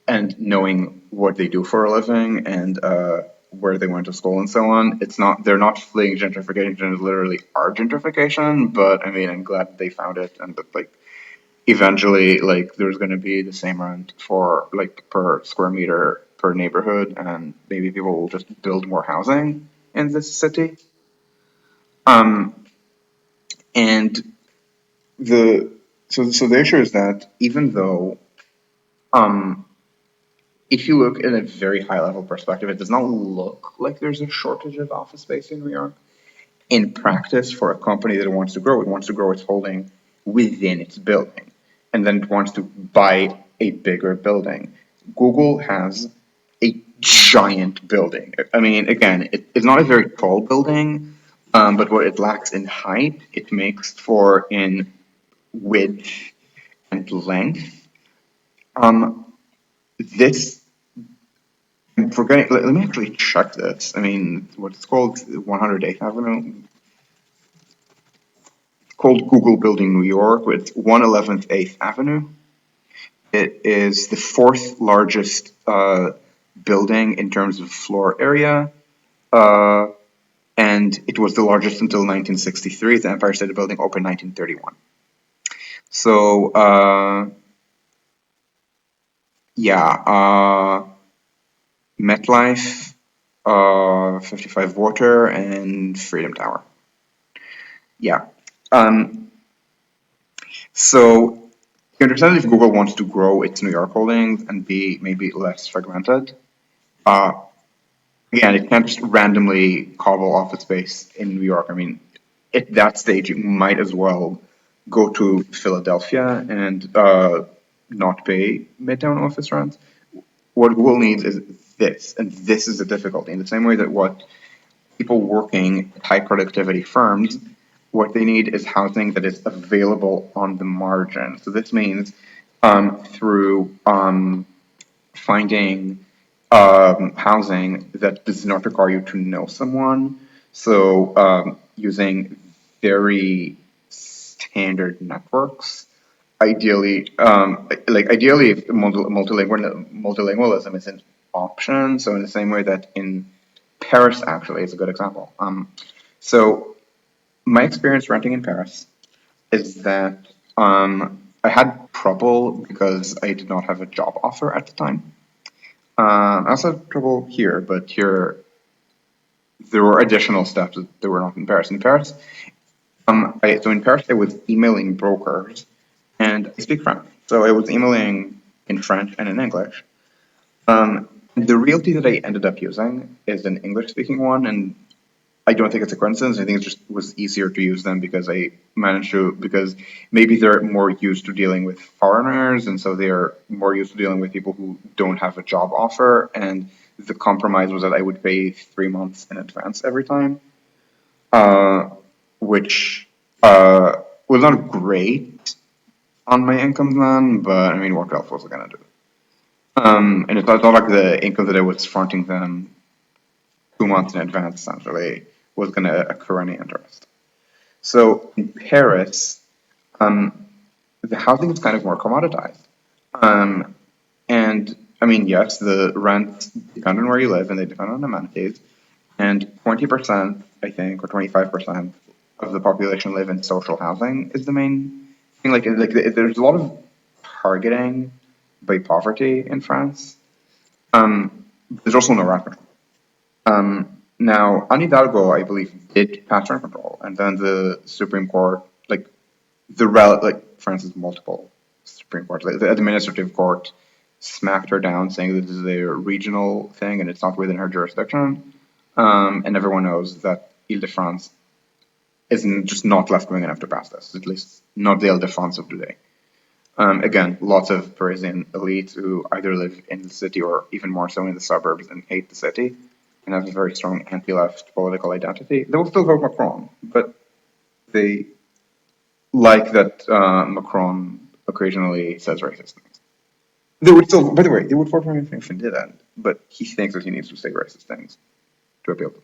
and knowing what they do for a living and where they went to school and so on. It's not they're not fleeing gentrification; it's literally our gentrification. But I mean, I'm glad they found it, and that like eventually, like there's going to be the same rent for like per square meter per neighborhood, and maybe people will just build more housing in this city. Um, and the so the issue is that even though um if you look at a very high level perspective, it does not look like there's a shortage of office space in New York. In practice, for a company that wants to grow, it wants to grow its holding within its building, and then it wants to buy a bigger building. Google has a giant building. I mean, again, it's not a very tall building, but what it lacks in height, it makes for in width and length. Um, this I'm forgetting. Let me actually check this. I mean, what's called 108th Avenue, called Google Building New York, with 111th 8th Avenue. It is the fourth largest building in terms of floor area, uh, and it was the largest until 1963. The Empire State Building opened 1931. So, yeah, MetLife, 55 Water, and Freedom Tower. Yeah. Um, So you understand if Google wants to grow its New York holdings and be maybe less fragmented, uh, again, it can't just randomly cobble office space in New York. I mean, at that stage, it might as well go to Philadelphia and not pay midtown office rent. What Google needs is this, and this is the difficulty. In the same way that what people working at high productivity firms, what they need is housing that is available on the margin. So this means through finding housing that does not require you to know someone. So using very standard networks. Ideally, ideally, if multilingualism is an option. So in the same way that in Paris actually is a good example. So my experience renting in Paris is that I had trouble because I did not have a job offer at the time. I also had trouble here, but here there were additional steps that were not in Paris. In Paris, so in Paris I was emailing brokers, and I speak French, so I was emailing in French and in English. The realty that I ended up using is an English-speaking one, and I don't think it's a coincidence. I think it just was easier to use them because I managed to, because maybe they're more used to dealing with foreigners, and so they're more used to dealing with people who don't have a job offer. And the compromise was that I would pay 3 months in advance every time, uh, which was not great on my income then, but I mean, what else was I gonna do? And it's not like the income that I was fronting them 2 months in advance essentially was gonna accrue any interest. So in Paris, the housing is kind of more commoditized. Um, and I mean, yes, the rents depend on where you live and they depend on amenities. And 20%, I think, or 25% of the population live in social housing is the main thing. There's a lot of targeting by poverty in France. There's also no rent control. Now, Anne Hidalgo, I believe, did pass rent control, and then the Supreme Court, like France's multiple Supreme Courts, like the administrative court, smacked her down, saying that this is a regional thing and it's not within her jurisdiction. And everyone knows that Ile-de-France isn't just not left wing enough to pass this, at least not the Ile-de-France of today. Again, lots of Parisian elites who either live in the city or even more so in the suburbs and hate the city and have a very strong anti-left political identity. They will still vote Macron, but they like that Macron occasionally says racist things. They would still, by the way, they would vote for him if he didn't, but he thinks that he needs to say racist things to appeal to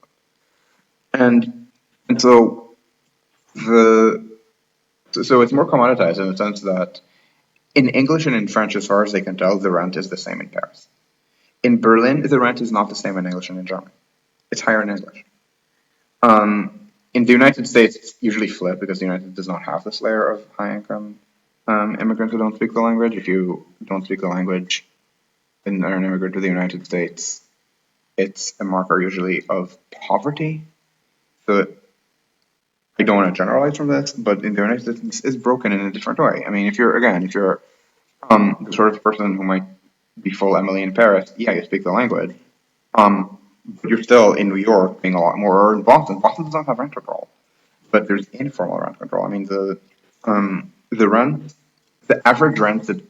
them. And so the so it's more commoditized in the sense that In English and in French, as far as they can tell, the rent is the same in Paris. In Berlin, the rent is not the same in English and in German. It's higher in English. In the United States, it's usually flipped because the United States does not have this layer of high income immigrants who don't speak the language. If you don't speak the language and are an immigrant to the United States, it's a marker usually of poverty. So I don't want to generalize from this, but in the United States, it's broken in a different way. I mean, if you're the sort of person who might be full Emily in Paris, yeah, you speak the language. But you're still in New York paying a lot more, or in Boston. Boston does not have rent control, but there's informal rent control. I mean, the rent, the average rents that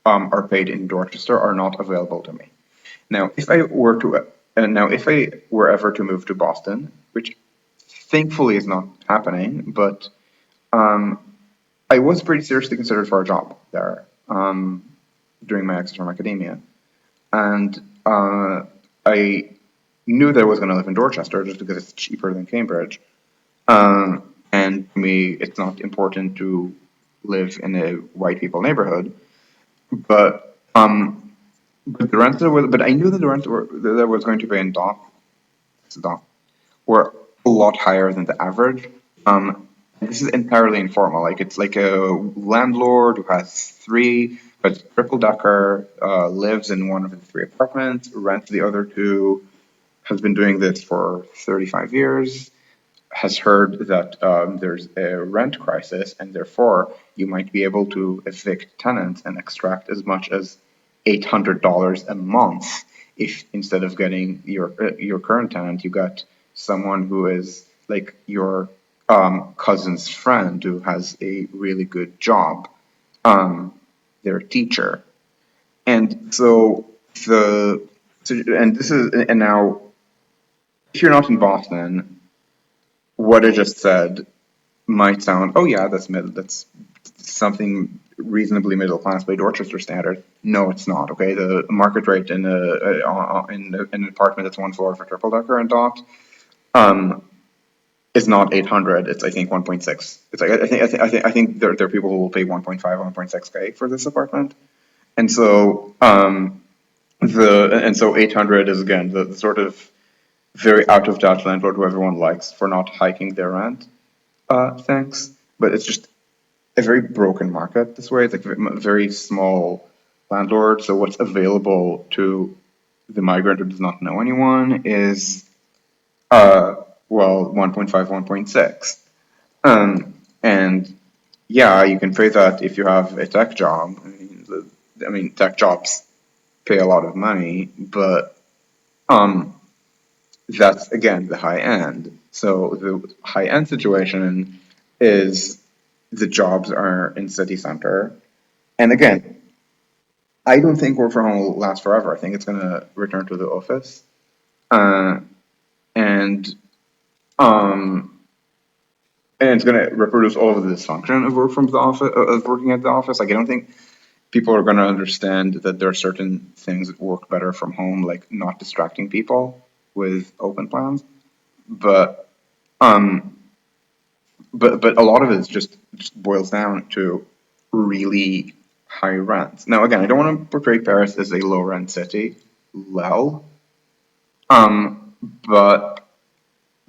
are paid in Dorchester are not available to me. Now, if I were ever to move to Boston, which thankfully is not happening, but I was pretty seriously considered for a job there during my exit from academia, and I knew that I was going to live in Dorchester just because it's cheaper than Cambridge. And to me, it's not important to live in a white people neighborhood, but the rents that were, but I knew that the rents were that I was going to pay in Dock were a lot higher than the average. This is entirely informal. Like it's like a landlord who has triple decker, lives in one of the three apartments, rents the other two, has been doing this for 35 years, has heard that there's a rent crisis, and therefore you might be able to evict tenants and extract as much as $800 a month if instead of getting your current tenant, you got someone who is like your cousin's friend who has a really good job. They're a teacher, and and this is and now if you're not in Boston, what I just said might sound, oh yeah, that's something reasonably middle class by Dorchester standard. No, it's not. Okay, the market rate in an apartment that's one floor for triple decker and Dot is not 800. It's I think 1.6. It's like I think there are people who will pay 1.5, 1.6K for this apartment, and so so 800 is again the sort of very out of touch landlord who everyone likes for not hiking their rent. Thanks, but it's just a very broken market this way. It's like a very small landlord. So what's available to the migrant who does not know anyone is, well, 1.5, 1.6. And yeah, you can pay that if you have a tech job. I mean, tech jobs pay a lot of money, but that's again the high end. So the high end situation is the jobs are in city center. And again, I don't think work from home will last forever. I think it's going to return to the office, uh, and um, and it's going to reproduce all of the dysfunction of work from the office, of working at the office. Like I don't think people are going to understand that there are certain things that work better from home, like not distracting people with open plans. But um, but a lot of it is just boils down to really high rents. Now, again, I don't want to portray Paris as a low rent city. Lol. But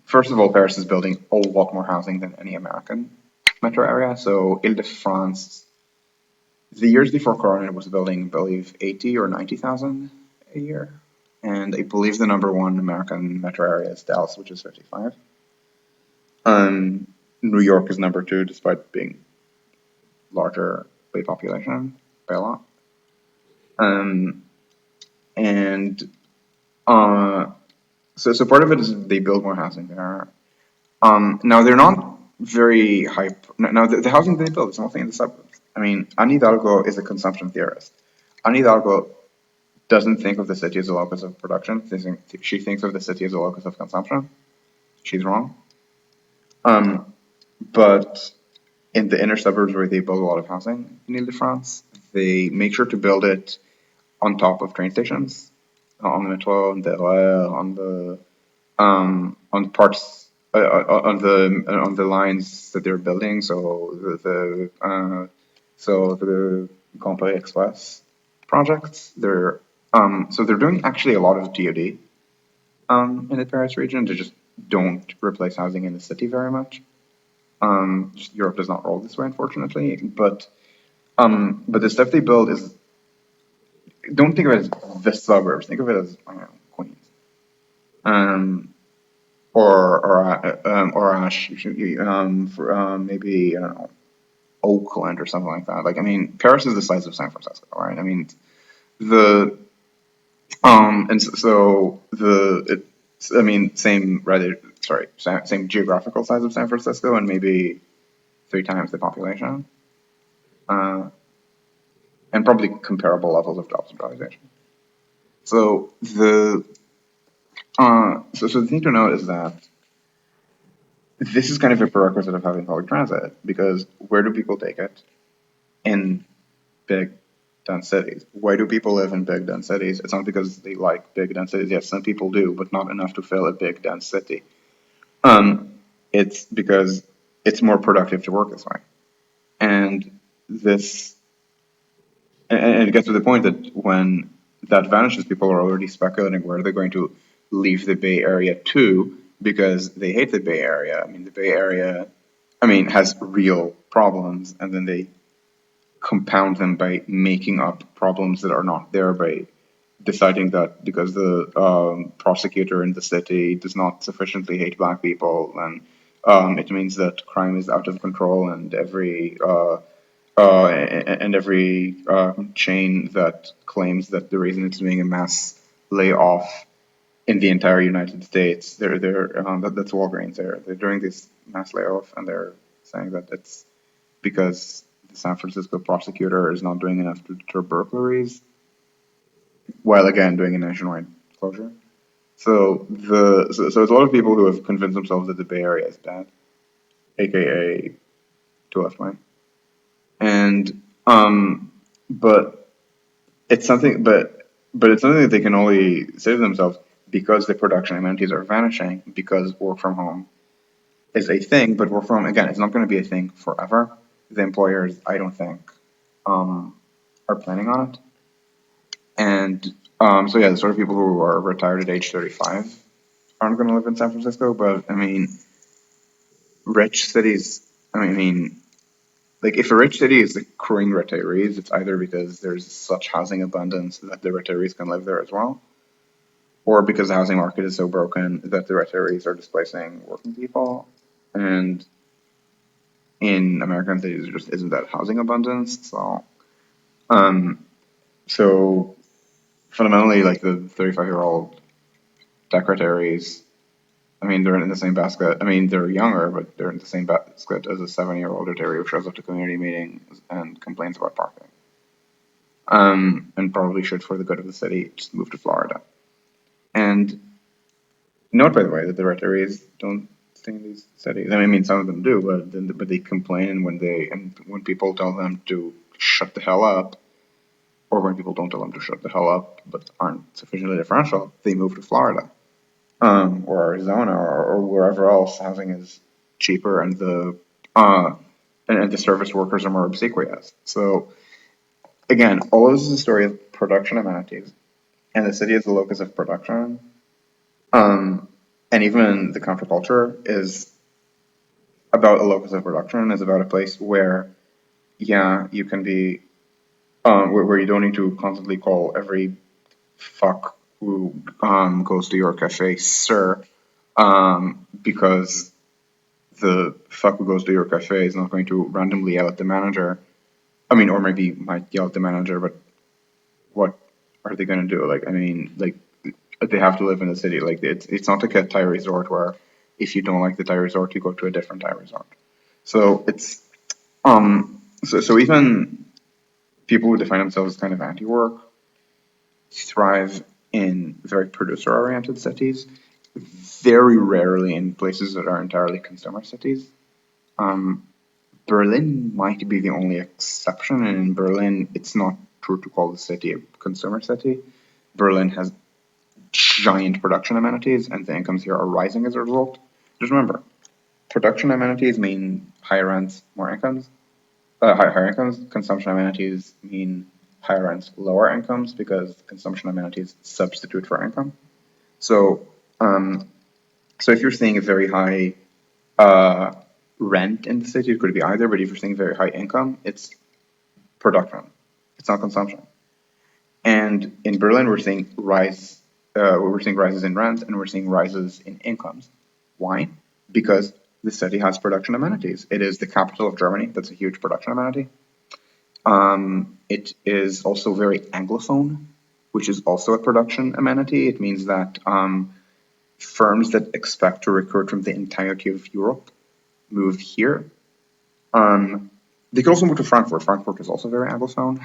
first of all, Paris is building a lot more housing than any American metro area. So Ile-de-France, the years before Corona, was building, I believe, 80 or 90,000 a year. And I believe the number one American metro area is Dallas, which is 55. New York is number two, despite being larger by population by a lot. Um, and so part of it is they build more housing there. Now they're not very high. Now the housing they build is mostly in the suburbs. I mean, Anne Hidalgo is a consumption theorist. Anne Hidalgo doesn't think of the city as a locus of production. She thinks of the city as a locus of consumption. She's wrong. But in the inner suburbs where they build a lot of housing in Ile-de-France, they make sure to build it on top of train stations, on the metro, on the rail, on parts on the lines that they're building. So the Company Express projects. So they're doing actually a lot of DoD in the Paris region. They just don't replace housing in the city very much. Just Europe does not roll this way, unfortunately. But the stuff they build is, don't think of it as the suburbs. Think of it as, I don't know, Queens. Um, or Ash, for, maybe, I don't know, Oakland or something like that. Like, I mean, Paris is the size of San Francisco, right? I mean, the and so I mean, same geographical size of San Francisco, and maybe 3 times the population, uh, and probably comparable levels of job centralization. So so the thing to note is that this is kind of a prerequisite of having public transit, because where do people take it? In big dense cities. Why do people live in big dense cities? It's not because they like big dense cities. Yes, some people do, but not enough to fill a big dense city. Um, it's because it's more productive to work this way. And this, and it gets to the point that when that vanishes, people are already speculating where they're going to leave the Bay Area to, because they hate the Bay Area. I mean, the Bay Area, I mean, has real problems, and then they compound them by making up problems that are not there, by deciding that because the prosecutor in the city does not sufficiently hate black people, then it means that crime is out of control, and every chain that claims that the reason it's doing a mass layoff in the entire United States, that's Walgreens. They're doing this mass layoff, and they're saying that it's because the San Francisco prosecutor is not doing enough to deter burglaries, while again doing a nationwide closure. So it's a lot of people who have convinced themselves that the Bay Area is bad, aka to left wing, and but it's something, but it's something that they can only say to themselves because the production amenities are vanishing, because work from home is a thing, but work from home again, it's not going to be a thing forever. The employers, I don't think, um, are planning on it. And so yeah, the sort of people who are retired at age 35 aren't going to live in San Francisco. But I mean, rich cities. I mean, like if a rich city is accruing retirees, it's either because there's such housing abundance that the retirees can live there as well, or because the housing market is so broken that the retirees are displacing working people. And in American cities, there just isn't that housing abundance. Um, so fundamentally, like the 35-year-old tech retirees, I mean, they're in the same basket. I mean, they're younger, but they're in the same basket as a 70-year-old retiree who shows up to community meetings and complains about parking. And probably should, for the good of the city, just move to Florida. And note, by the way, that the retirees don't stay in these cities. I mean, some of them do, but they complain when people tell them to shut the hell up, or when people don't tell them to shut the hell up but aren't sufficiently differential, they move to Florida, or Arizona, or wherever else housing is cheaper, uh, and the service workers are more obsequious. So again, all of this is a story of production amenities, and the city is the locus of production. Um, and even the counterculture is about a locus of production, is about a place where, yeah, you can be, where you don't need to constantly call every fuck who goes to your cafe, sir, because the fuck who goes to your cafe is not going to randomly yell at the manager. I mean, or maybe might yell at the manager, but what are they going to do? Like, I mean, like they have to live in the city. Like, it's not like a Thai resort where if you don't like the Thai resort, you go to a different Thai resort. So so even people who define themselves as kind of anti-work thrive in very producer-oriented cities, very rarely in places that are entirely consumer cities. Um, Berlin might be the only exception, and in Berlin, it's not true to call the city a consumer city. Berlin has giant production amenities, and the incomes here are rising as a result. Just remember, production amenities mean higher rents, more incomes. higher incomes, consumption amenities mean higher rents, lower incomes, because consumption amenities substitute for income. So, um, so if you're seeing a very high uh, rent in the city, it could be either, but if you're seeing very high income, it's production. It's not consumption. And in Berlin, we're seeing rises in rent and we're seeing rises in incomes. Why? Because the city has production amenities. It is the capital of Germany. That's a huge production amenity. It is also very Anglophone, which is also a production amenity. It means that firms that expect to recruit from the entirety of Europe move here. Um, they could also move to Frankfurt. Frankfurt is also very Anglophone.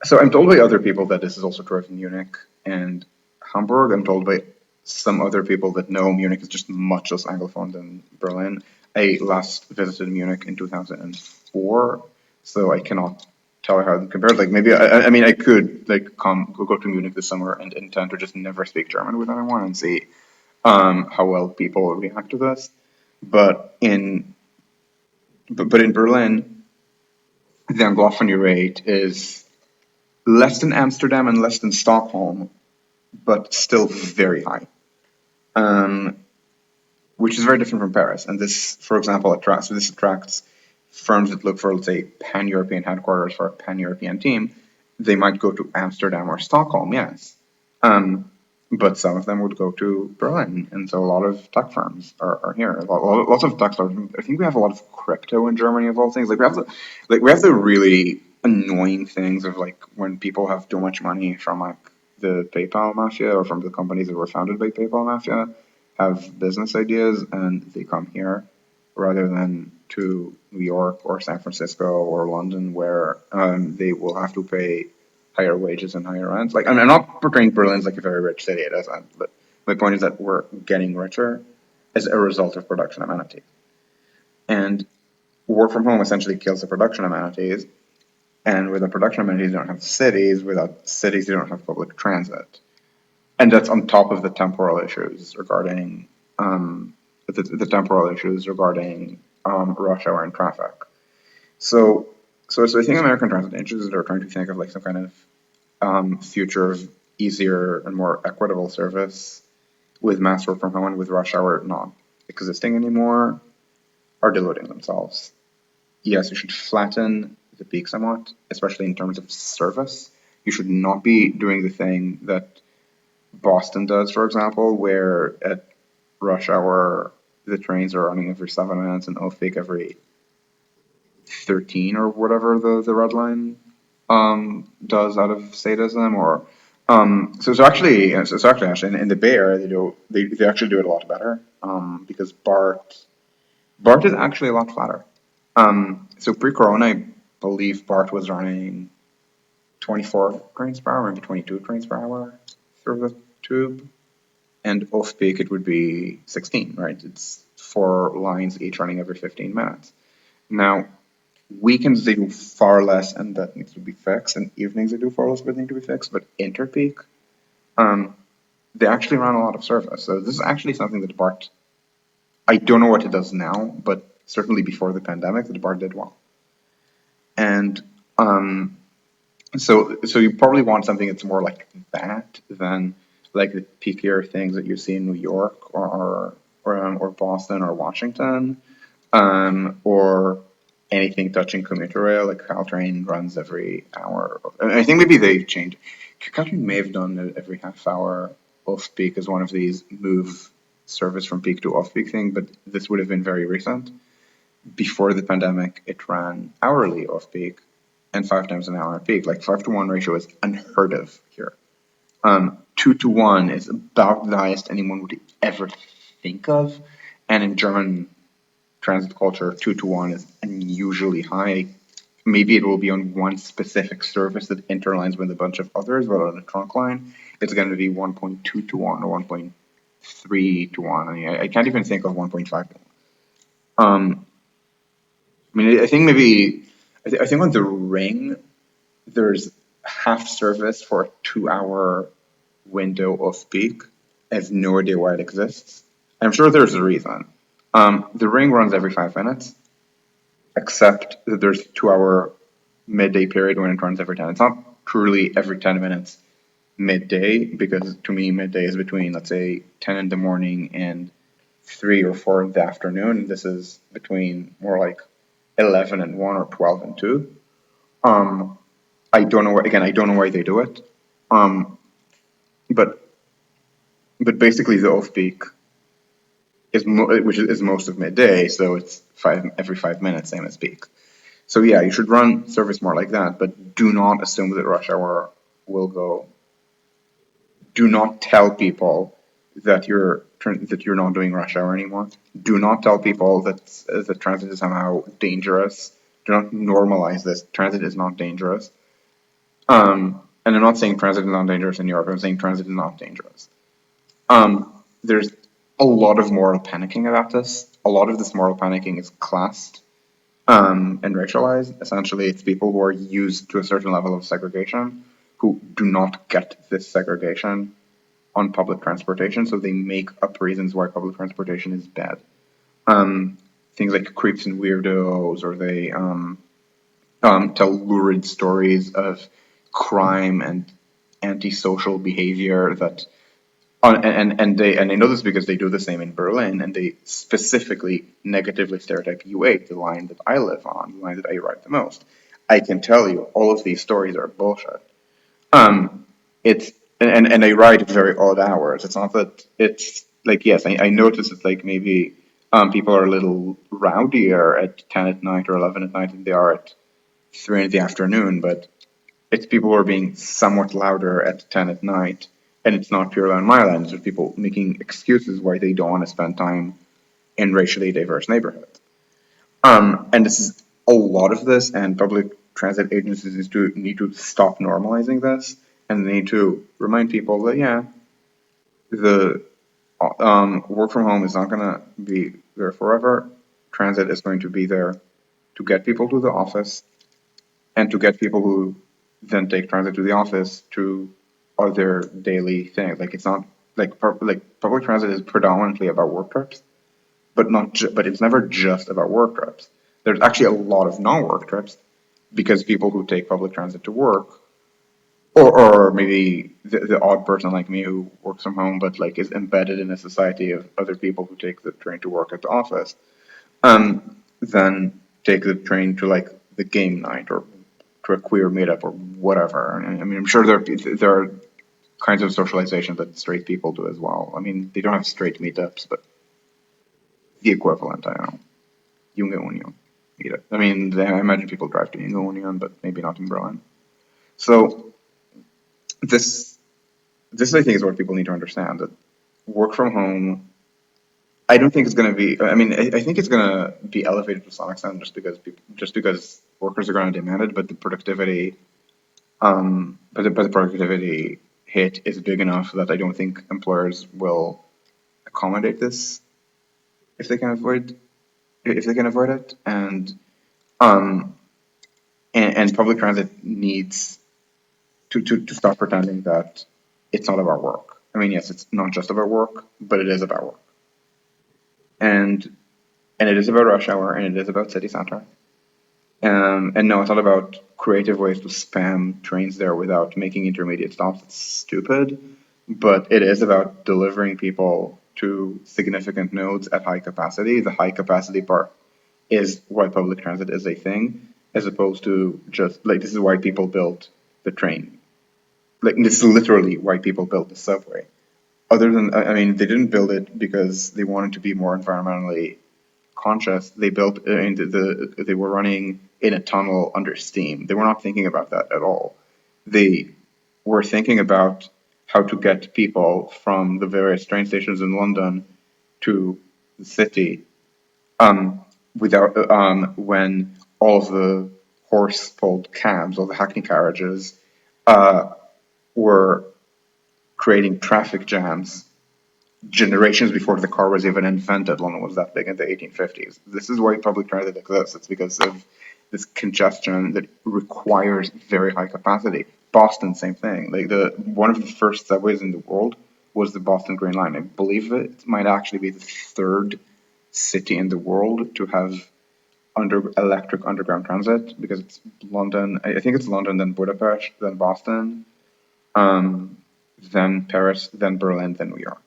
So I'm told by other people that this is also true of Munich and Hamburg. I'm told by some other people that no, Munich is just much less Anglophone than Berlin. I last visited Munich in 2004, so I cannot tell how it compares. Like maybe I mean I could like go to Munich this summer and intend to just never speak German with anyone and see how well people react to this. But in but in Berlin, the Anglophony rate is less than Amsterdam and less than Stockholm, but still very high, um, which is very different from Paris. And this, for example, attracts firms that look for, let's say, pan-European headquarters for a pan-European team. They might go to Amsterdam or Stockholm, yes, um, but some of them would go to Berlin, and so a lot of tech firms are here. Lots of tech startups. I think we have a lot of crypto in Germany of all things. We have the really annoying things of like when people have too much money from like the PayPal mafia or from the companies that were founded by PayPal mafia have business ideas and they come here rather than to New York or San Francisco or London where they will have to pay higher wages and higher rents. Like, I'm not portraying Berlin as like a very rich city, it isn't, but my point is that we're getting richer as a result of production amenities. And work from home essentially kills the production amenities. And without production amenities, you don't have cities. Without cities, you don't have public transit. And that's on top of the temporal issues regarding the temporal issues regarding rush hour and traffic. So, so I think American transit agencies are trying to think of like some kind of future of easier and more equitable service with mass work from home and with rush hour not existing anymore are deluding themselves. Yes, you should flatten the peak somewhat, especially in terms of service. You should not be doing the thing that Boston does, for example, where at rush hour the trains are running every 7 minutes and off peak every 13 or whatever the red line does out of sadism or actually in the Bay Area they actually do it a lot better because BART is actually a lot flatter. So pre-corona, I believe BART was running 24 trains per hour, maybe 22 trains per hour through the tube, and off peak it would be 16, right? It's four lines each running every 15 minutes. Now weekends they do far less, and that needs to be fixed. And evenings they do far less, but need to be fixed. But interpeak, um, they actually run a lot of service. So this is actually something that BART. I don't know what it does now, but certainly before the pandemic, that BART did well. And so you probably want something that's more like that than like the peakier things that you see in New York or Boston or Washington, or anything touching commuter rail. Like Caltrain runs every hour. I think maybe they changed. Caltrain may have done it every half hour off peak as one of these move service from peak to off peak thing, but this would have been very recent. Before the pandemic, it ran hourly off peak and 5 times an hour at peak. Like 5-to-1 ratio is unheard of here. 2-to-1 is about the highest anyone would ever think of, and in German transit culture, 2-to-1 is unusually high. Maybe it will be on one specific service that interlines with a bunch of others, but on a trunk line, it's going to be 1.2-to-1 or 1.3-to-1. I mean, I can't even think of 1.5-to-1. I mean, I think maybe, I think on the ring, there's half service for a 2 hour window of peak. I have no idea why it exists. I'm sure there's a reason. The ring runs every 5 minutes. except that there's 2 hour midday period when it runs every 10. It's not truly every 10 minutes midday, because to me, midday is between, let's say, 10 in the morning and 3 or 4 in the afternoon. This is between more like 11 and 1 or 12 and 2. Um, I don't know, again, I don't know why they do it. Um, but basically the off peak which is most of midday, so it's every 5 minutes, same as peak. So yeah, you should run service more like that, but do not assume that rush hour will go. Do not tell people that you're not doing rush hour anymore. Do not tell people that transit is somehow dangerous. Do not normalize this. Transit is not dangerous. And I'm not saying transit is not dangerous in Europe. I'm saying transit is not dangerous. There's a lot of moral panicking about this. A lot of this moral panicking is classed and racialized. Essentially, it's people who are used to a certain level of segregation who do not get this segregation on public transportation, so they make up reasons why public transportation is bad. Things like creeps and weirdos, or they tell lurid stories of crime and antisocial behavior that and they know this because they do the same in Berlin, and they specifically negatively stereotype U8, the line that I live on, the line that I ride the most. I can tell you, all of these stories are bullshit. It's and I ride at very odd hours. It's not that it's like, yes, I notice it's like maybe people are a little rowdier at 10 at night or 11 at night than they are at 3 in the afternoon, but it's people who are being somewhat louder at 10 at night, and it's not purely on my end. It's people making excuses why they don't want to spend time in racially diverse neighborhoods. And this is a lot of this, and public transit agencies need to stop normalizing this, and they need to remind people that, yeah, the work from home is not going to be there forever. Transit is going to be there to get people to the office, and to get people who then take transit to the office to other daily things. Like, it's not like public transit is predominantly about work trips, but but it's never just about work trips. There's actually a lot of non-work trips, because people who take public transit to work, or maybe the odd person like me who works from home but like is embedded in a society of other people who take the train to work at the office, then take the train to like the game night or to a queer meetup or whatever. And I mean, I'm sure there are kinds of socialization that straight people do as well. I mean, they don't have straight meetups, but the equivalent, I don't know, Junge Union meetup. I mean, I imagine people drive to Junge Union, but maybe not in Berlin. So this this I think is what people need to understand, that work from home, I don't think it's going to be. I mean, I think it's going to be elevated to some extent just because workers are going to demand it, but the productivity but the productivity hit is big enough that I don't think employers will accommodate this if they can avoid it. Um and public transit needs to stop pretending that it's not about work. I mean, yes, it's not just about work, but it is about work. And it is about rush hour, and it is about city center. And no, it's not about creative ways to spam trains there without making intermediate stops. It's stupid, but it is about delivering people to significant nodes at high capacity. The high capacity part is why public transit is a thing, as opposed to just like, this is why people built the train. Like, this is literally why people built the subway. Other than, I mean, they didn't build it because they wanted to be more environmentally conscious. They built they were running in a tunnel under steam. They were not thinking about that at all. They were thinking about how to get people from the various train stations in London to the city, without when all of the horse-pulled cabs, all the hackney carriages, were creating traffic jams generations before the car was even invented. London was that big in the 1850s. This is why public transit exists. It's because of this congestion that requires very high capacity. Boston, same thing. Like, the one of the first subways in the world was the Boston Green Line. I believe it might actually be the third city in the world to have electric underground transit because it's London. I think it's London, then Budapest, then Boston, um, then Paris, then Berlin, then New York.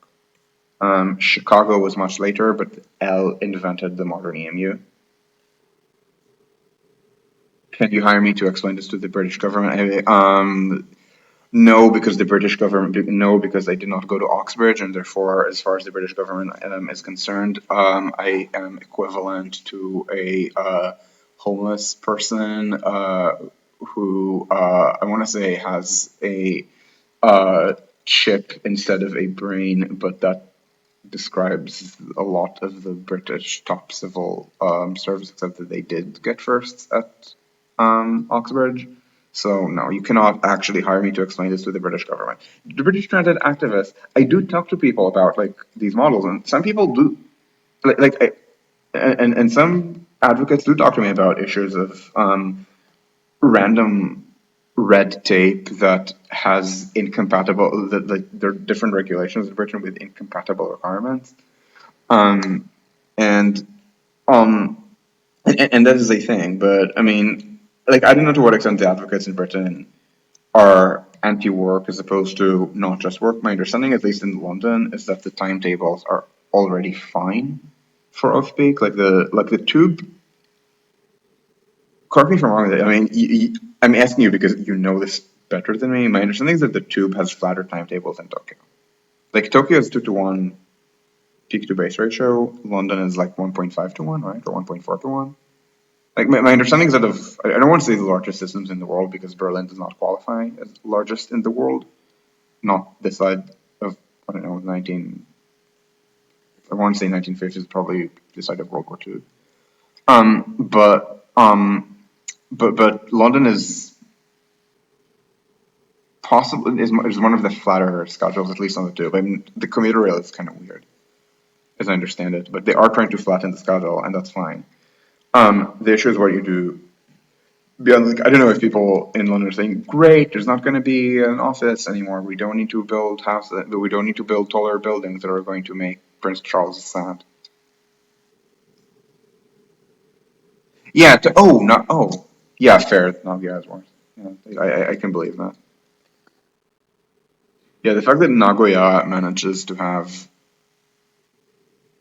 Chicago was much later, but L invented the modern EMU. Can you hire me to explain this to the British government? No, because the British government, no, because I did not go to Oxbridge, and therefore, as far as the British government is concerned, I am equivalent to a homeless person who I want to say has a chip instead of a brain, but that describes a lot of the British top civil service, except that they did get firsts at Oxbridge. So no, you cannot actually hire me to explain this to the British government. The British transit activists, I do talk to people about like these models, and some people do and some advocates do talk to me about issues of random red tape that has incompatible that there are different regulations in Britain with incompatible requirements. Um, and um, and that is a thing. But I mean, like I don't know to what extent the advocates in Britain are anti-work as opposed to not just work. My understanding, at least in London, is that the timetables are already fine for off-peak. Like the tube. Correct me if I'm wrong. I mean, I'm asking you because you know this better than me. My understanding is that the tube has flatter timetables in Tokyo. Like Tokyo is 2 to 1 peak to base ratio. London is like 1.5 to 1, right? Or 1.4 to 1. Like my understanding is that I don't want to say the largest systems in the world because Berlin does not qualify as largest in the world. Not this side of, I don't know, 19, I want to say 1950s, probably this side of World War II. Um, but, um, but London is possibly is one of the flatter schedules, at least on the tube. I mean, the commuter rail is kind of weird, as I understand it, but they are trying to flatten the schedule, and that's fine. The issue is what you do beyond. Like, I don't know if people in London are saying, "Great, there's not going to be an office anymore. We don't need to build houses. We don't need to build taller buildings that are going to make Prince Charles sad." Yeah. Oh, not oh. Yeah, fair. Nagoya is worse. Yeah, I can believe that. Yeah, the fact that Nagoya manages to have,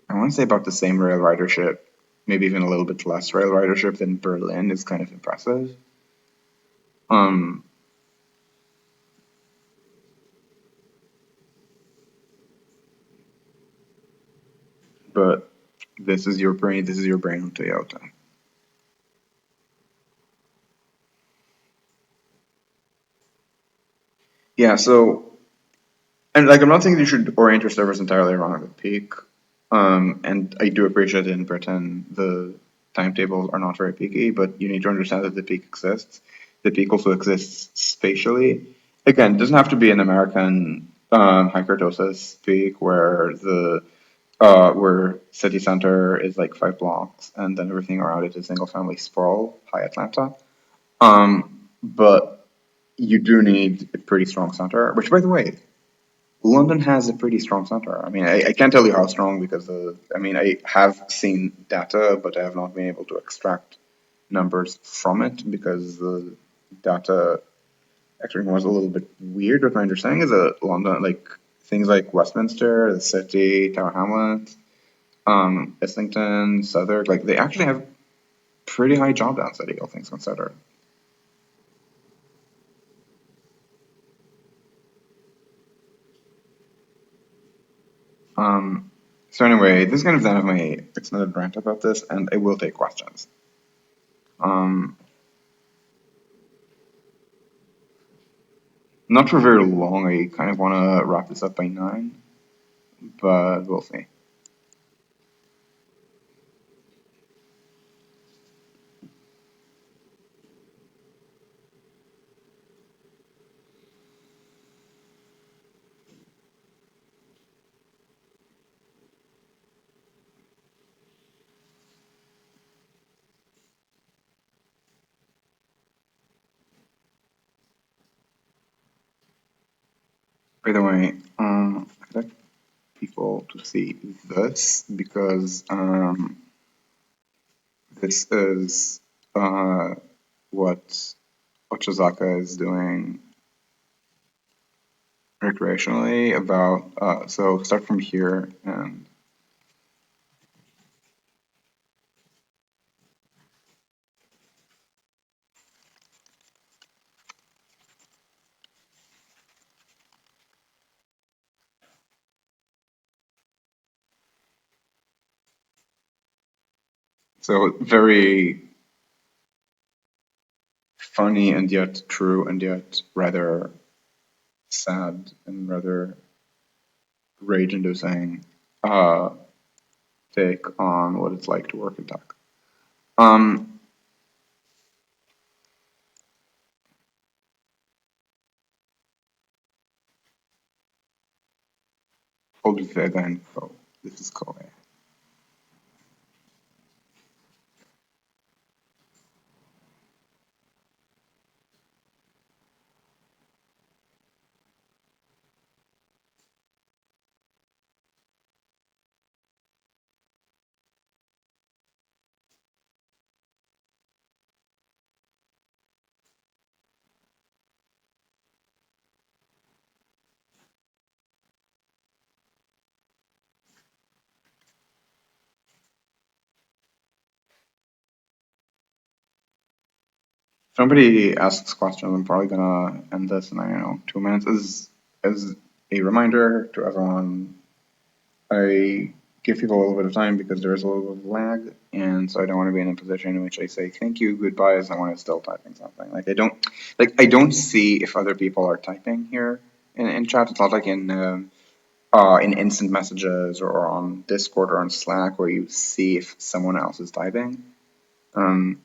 I want to say about the same rail ridership, maybe even a little bit less rail ridership than Berlin is kind of impressive. Um, but this is your brain. This is your brain on Toyota. Yeah. So, and like, I'm not saying that you should orient your servers entirely around the peak. And I do appreciate that in Britain the timetables are not very peaky, but you need to understand that the peak exists. The peak also exists spatially. Again, it doesn't have to be an American high kurtosis peak where city center is like 5 blocks and then everything around it is single family sprawl, high Atlanta. But you do need a pretty strong center, which by the way, London has a pretty strong center. I mean, I can't tell you how strong because I mean, I have seen data, but I have not been able to extract numbers from it because the data actually was a little bit weird. But my understanding is that London, like things like Westminster, the City, Tower Hamlets, Islington, Southwark, like they actually have pretty high job density, all things considered. Um, so anyway, this is kind of the end of my extended rant about this, and I will take questions. Um, Not for very long. I kind of want to wrap this up by 9, but we'll see. By the way, I'd like people to see this because this is what Ochizaka is doing recreationally about, so start from here and so very funny and yet true and yet rather sad and rather rage-inducing uh, take on what it's like to work in tech. Um, Olvidada info. This is Kobe. Somebody asks questions. I'm probably gonna end this in, I don't know, 2 minutes. As a reminder to everyone, I give people a little bit of time because there is a little bit of lag, and so I don't want to be in a position in which I say thank you, goodbye, as I want to still typing something. I don't see if other people are typing here in chat. It's not like in instant messages or on Discord or on Slack where you see if someone else is typing. Um,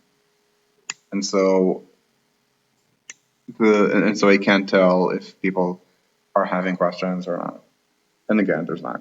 and so and so I can't tell if people are having questions or not. And again, there's lag.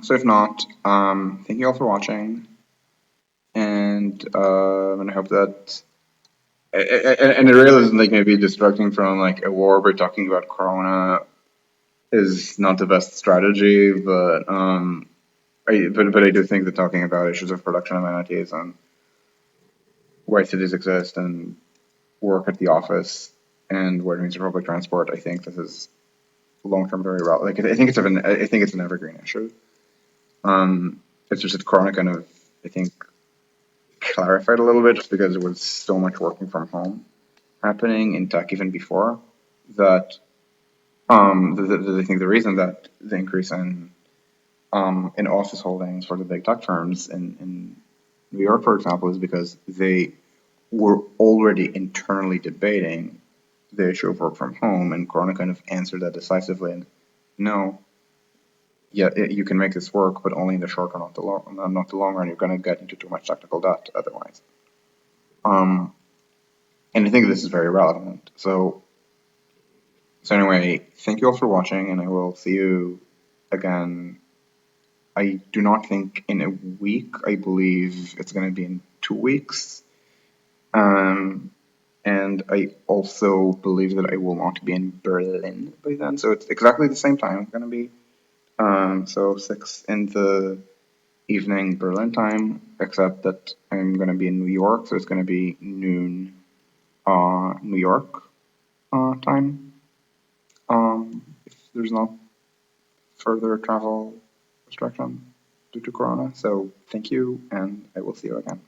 So if not, thank you all for watching, and I hope that and I realize like maybe distracting from like a war by talking about Corona is not the best strategy, but I do think that talking about issues of production amenities and why cities exist and work at the office and what it means for public transport, I think this is long term very relevant. Like I think it's an evergreen issue. It's just that Corona kind of I think clarified a little bit just because there was so much working from home happening in tech even before that I think the reason that the increase in office holdings for the big tech firms in New York, for example, is because they were already internally debating the issue of work from home, and Corona kind of answered that decisively. And no, yeah, you can make this work, but only in the short run, not the long run. You're going to get into too much technical debt otherwise. Um, and I think this is very relevant. So anyway, thank you all for watching, and I will see you again. I do not think in a week. I believe it's going to be in 2 weeks. Um, and I also believe that I will not be in Berlin by then. So it's exactly the same time. It's going to be so 6 in the evening Berlin time, except that I'm going to be in New York, so it's going to be noon New York time. If there's no further travel restriction due to Corona. So thank you, and I will see you again.